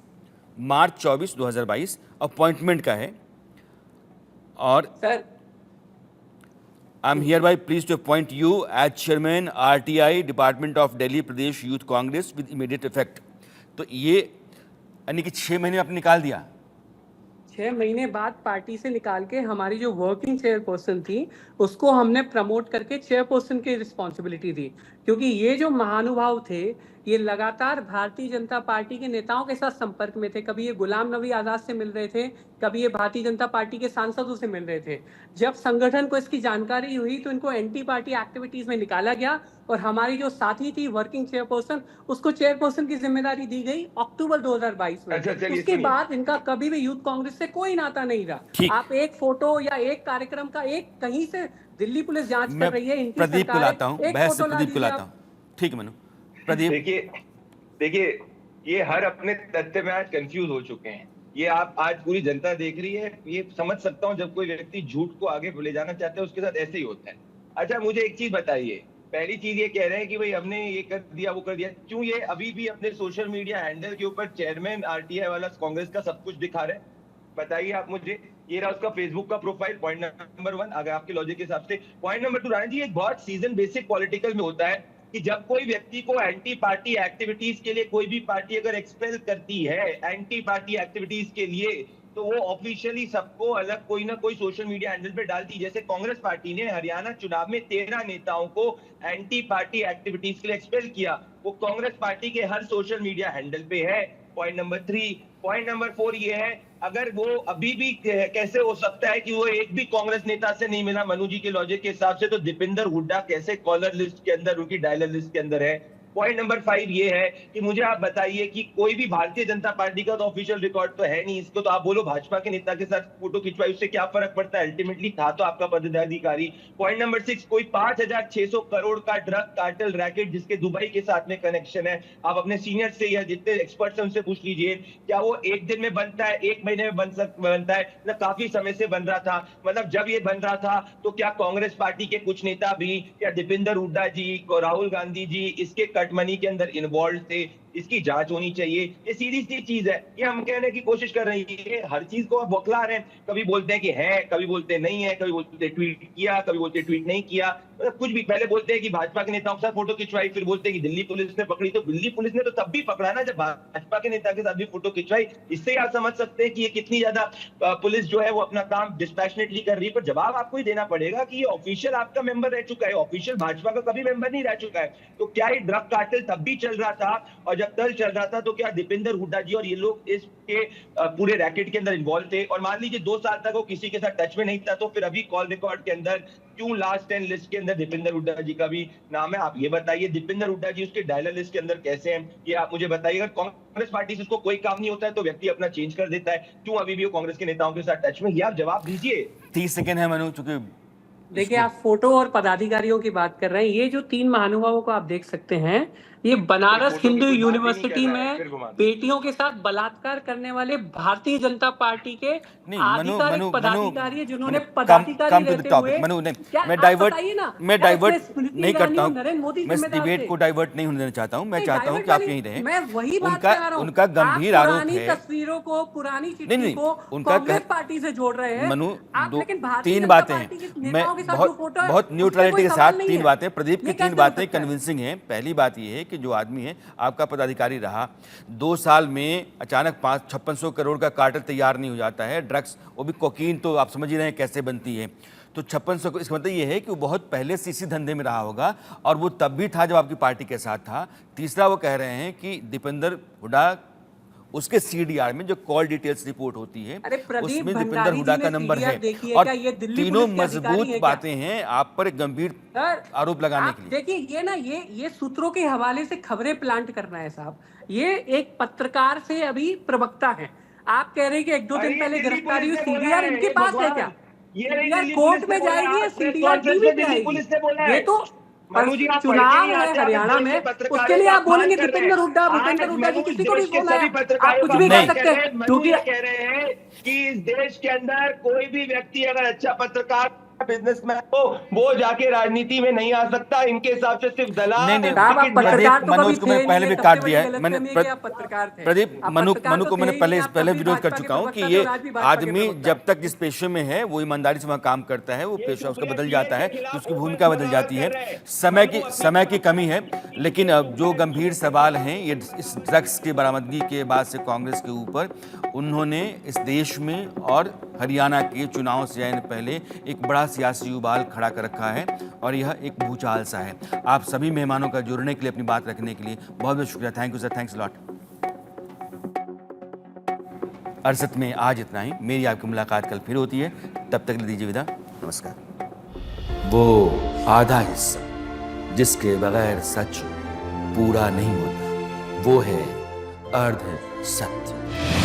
मार्च 24 2022 अपॉइंटमेंट का है। और sir I am hereby please to appoint you as chairman RTI department of Delhi Pradesh youth Congress with immediate effect. तो ये यानी कि 6 महीने में आपने निकाल दिया। 6 महीने बाद पार्टी से निकाल के हमारी जो वर्किंग चेयरपर्सन थी उसको हमने प्रमोट करके चेयरपर्सन की रिस्पॉन्सिबिलिटी दी, क्योंकि ये जो महानुभाव थे ये लगातार भारतीय जनता पार्टी के नेताओं के साथ संपर्क में थे। कभी ये गुलाम नबी आजाद से मिल रहे थे, कभी ये भारतीय जनता पार्टी के सांसदों से मिल रहे थे। जब संगठन को इसकी जानकारी हुई तो इनको एंटी पार्टी एक्टिविटीज में निकाला गया और हमारी जो साथी थी वर्किंग चेयरपर्सन, उसको चेयरपर्सन की जिम्मेदारी दी गई अक्टूबर 2022 में। अच्छा, चलिए, उसके सुनिए। बाद इनका कभी भी यूथ कांग्रेस से कोई नाता नहीं रहा। ठीक। आप एक फोटो या एक कार्यक्रम का एक कहीं से, दिल्ली पुलिस जांच मैं कर रही है, इनकी प्रदीप को सरकार है, लाता हूँ, एक बहस से फोटो ला प्रदीप को दीजिए लाता आप। हूँ। ठीक है मनु। प्रदीप, देखिए ये हर अपने तथ्य में आज कंफ्यूज हो चुके हैं। ये आप आज पूरी जनता देख रही है। ये समझ सकता हूं, जब कोई व्यक्ति झूठ को आगे ले जाना चाहता है उसके साथ ऐसे ही होता है। अच्छा, मुझे एक चीज बताइए। पहली चीज ये कह रहे हैं कि भाई हमने ये कर दिया वो कर दिया, क्यों ये अभी भी अपने सोशल मीडिया हैंडल के ऊपर चेयरमैन आरटीआई वाला कांग्रेस का सब कुछ दिखा रहे हैं? बताइए आप मुझे। ये रहा उसका फेसबुक का प्रोफाइल, पॉइंट नंबर 1, अगर आपके लॉजिक के हिसाब से। पॉइंट नंबर 2, राणा जी, एक बहुत सीजन बेसिक पॉलिटिकल में होता है कि जब कोई व्यक्ति को एंटी पार्टी एक्टिविटीज के लिए कोई भी पार्टी अगर एक्सपेल करती है एंटी पार्टी एक्टिविटीज के लिए, तो वो ऑफिशियली सबको अलग कोई ना कोई सोशल मीडिया हैंडल पे डालती है। जैसे कांग्रेस पार्टी ने हरियाणा चुनाव में 13 नेताओं को एंटी पार्टी एक्टिविटीज के लिए एक्सपेल किया, वो कांग्रेस पार्टी के हर सोशल मीडिया हैंडल पे है। Point number 3। पॉइंट नंबर 4 ये है, अगर वो अभी भी कैसे हो सकता है कि वो एक भी कांग्रेस नेता से नहीं मिला मनु जी के लॉजिक के हिसाब से, तो दीपेंद्र हुड्डा कैसे कॉलर लिस्ट के अंदर, उनकी डायलर लिस्ट के अंदर है? पॉइंट नंबर 5 ये है कि मुझे आप बताइए कि कोई भी भारतीय जनता पार्टी का तो ऑफिशियल रिकॉर्ड तो है नहीं, इसको तो आप बोलो भाजपा के नेता के साथ फोटो खिंचवाई, उससे क्या फर्क पड़ता है? अल्टीमेटली था तो आपका पदाधिकारी। पॉइंट नंबर 6, कोई 5,600 करोड़ का ड्रग कार्टेल रैकेट जिसके दुबई के साथ में कनेक्शन है, आप अपने सीनियर से या जितने एक्सपर्ट हैं उनसे पूछ लीजिए, क्या वो एक दिन में बनता है, एक महीने में बनता है? मतलब काफी समय से बन रहा था। मतलब जब ये बन रहा था तो क्या कांग्रेस पार्टी के कुछ नेता भी, क्या दीपेंद्र हुड्डा जी, राहुल गांधी जी इसके कट मनी के अंदर इन्वॉल्व थे? इसकी जांच होनी चाहिए। ये सीधी सी चीज है। ये हम कहने की कोशिश कर रहे हैं, हर चीज को आप बौखला रहे हैं। कभी बोलते हैं कि है, कभी बोलते हैं नहीं है, कभी बोलते हैं ट्वीट किया, कभी बोलते हैं ट्वीट नहीं किया, मतलब कुछ भी। पहले बोलते हैं कि भाजपा के नेताओं के साथ फोटो खिंचवाई, फिर बोलते हैं कि दिल्ली पुलिस ने पकड़ी। तो दिल्ली पुलिस ने तो तब भी पकड़ा ना जब भाजपा के नेता के साथ भी फोटो खिंचवाई। इससे आप समझ सकते हैं कि ये कितनी ज्यादा पुलिस जो है वो अपना काम डिस्पैशनेटली कर रही है। पर जवाब आपको ही देना पड़ेगा कि ये ऑफिशियल आपका मेंबर रह चुका है, ऑफिशियल भाजपा का कभी मेंबर नहीं रह चुका है। तो क्या ये ड्रग कार्टेल तब भी चल रहा था? और जब तल चल रहा था तो क्या दीपेंद्र हुड्डा जी और ये लोग इसके पूरे रैकेट के अंदर इन्वॉल्व थे? और मान लीजिए 2 साल तक वो किसी के साथ टच में नहीं था, तो फिर अभी कॉल रिकॉर्ड के अंदर क्यों लास्ट 10 लिस्ट के अंदर दीपेंद्र हुड्डा जी का भी नाम है? आप ये बताइए। दीपेंद्र हुड्डा जी उसके डायलर लिस्ट के अंदर कैसे हैं, ये आप मुझे बताइए। अगर कांग्रेस पार्टी से उसको कोई काम नहीं होता है तो व्यक्ति अपना चेंज कर देता है, क्यों अभी भी वो कांग्रेस के नेताओं के साथ टच में? ये आप जवाब दीजिए। 30 सेकेंड है मनु, चूंकि देखिए, आप फोटो और पदाधिकारियों की बात कर रहे हैं। ये जो 3 महानुभावों को आप देख सकते हैं, ये बनारस फोटो की हिंदू कोई बात ही नहीं यूनिवर्सिटी कर रहा है, में फिर घुमा दो। बेटियों के साथ बलात्कार करने वाले भारतीय जनता पार्टी के नहीं मनु आधिकारिक मनु मनु पदाधिकारी है, जिन्होंने कम पदाधिकारी कम टू द रहते टॉपिक। हुए मनु नहीं, क्या मैं आप डाइवर्ट बताइए ना, मैं क्या डाइवर्ट इसमें स्मृति नहीं ईरानी करता और हूँ। नरेंद्र मोदी मैं इस जिम्मेदार डिबेट थे? को डाइवर्ट नहीं होने देना चाहता हूँ। मैं नहीं, चाहता हूँ डाइवर्ट कि आप वाली- यहीं रहें। मैं वही बात उनका कह रहा हूँ। उनका गंभीर आप आरोप पुरानी है। तस्वीरों को, पुरानी नहीं, चिट्ठी नहीं, को उनका कांग्रेस पार्टी से जोड़ रहे हैं मनु आप, लेकिन भारतीय 3 जनता बातें पार्टी के हैं। मैं नेताओं के साथ जो बहुत फोटो है, बहुत उस पे न्यूट्रलिटी कोई के सवाल साथ नहीं 3 है। बातें प्रदीप की ये 3 कैसे हो बातें सकता है? कन्विंसिंग हैं। पहली बात ये है कि जो आदमी है आपका पदाधिकारी रहा 2 साल में अचानक 5600 करोड़ का कार्टेल तैयार नहीं हो जाता है। ड्रग्स, वो भी कोकीन, तो आप समझ ही रहे हैं कैसे बनती है। तो 5600, इसका मतलब ये है कि वो बहुत पहले से इसी धंधे में रहा होगा, और वो तब भी था जब आपकी पार्टी के साथ था। तीसरा, वो कह रहे हैं कि दीपेंद्र हुड्डा, उसके सीडीआर में जो कॉल डिटेल्स रिपोर्ट होती है अरे प्रदीप उसमें दीपेंद्र भंडारी हुड्डा जी का ने नंबर CDR है। देखी है और क्या? ये दिल्ली तीनों पुलिस के अधिकारी मजबूत हैं क्या? बातें हैं आप पर एक गंभीर सर, आरोप लगाने आप के लिए। देखिए, ये ना ये सूत्रों के हवाले से खबरें प्लांट करना है साहब। ये एक पत्रकार से अभी प्रवक्ता है, आप कह रहे हैं कि 1-2 दिन पहले गिरफ्तारी हुई, सीडीआर इनके पास है क्या? सीडीआर कोर्ट में जाएगी या सीडीआर टीवी पे आएगी? ये तो चुनाव है हरियाणा में, उसके लिए आप बोलेंगे दीपेंद्र हुड्डा, भूपेंद्र हुड्डा जी, किसी को भी बोला है, आप कुछ भी कह सकते हैं, क्योंकि कह रहे हैं कि इस देश के अंदर कोई भी व्यक्ति अगर अच्छा पत्रकार, बिजनेसमैन हो, वो जाके राजनीति में नहीं आ सकता। इनके हिसाब से सिर्फ दलाल। नहीं, साहब, आप पत्रकार तो मनोज कभी को थे मैंने नहीं, पहले ये भी सबसे काट बड़ी दिया है। गलतफहमी मैंने है कि आप पत्रकार थे। प्रदीप, आप मनु पत्रकार मनु तो को थे मैंने ही पहले नहीं, आप पहले तब भी विरोध कर भाजपा के चुका हूँ कि प्रवक्ता थे ये और आज भी भाजपा के आदमी प्रवक्ता जब तक जिस पेशे में है वो ईमानदारी से वहाँ काम करता है, वो पेशा उसका बदल जाता है तो उसकी भूमिका बदल जाती है। समय की कमी है। लेकिन अब जो गंभीर सवाल हैं ये इस ड्रग्स की बरामदगी के बाद से कांग्रेस के ऊपर, उन्होंने इस देश में और हरियाणा के चुनाव से आने पहले एक बड़ा सियासी उबाल खड़ा कर रखा है, और यह एक भूचाल सा है। आप सभी मेहमानों का जुड़ने के लिए, अपनी बात रखने के लिए बहुत बहुत शुक्रिया। Thank you sir, thanks lot. अरसत में आज इतना ही। मेरी आपकी मुलाकात कल फिर होती है, तब तक दीजिए विदा। नमस्कार। वो आधा हिस्सा जिसके बगैर सच पूरा नहीं होता, वो है अर्ध सत्य।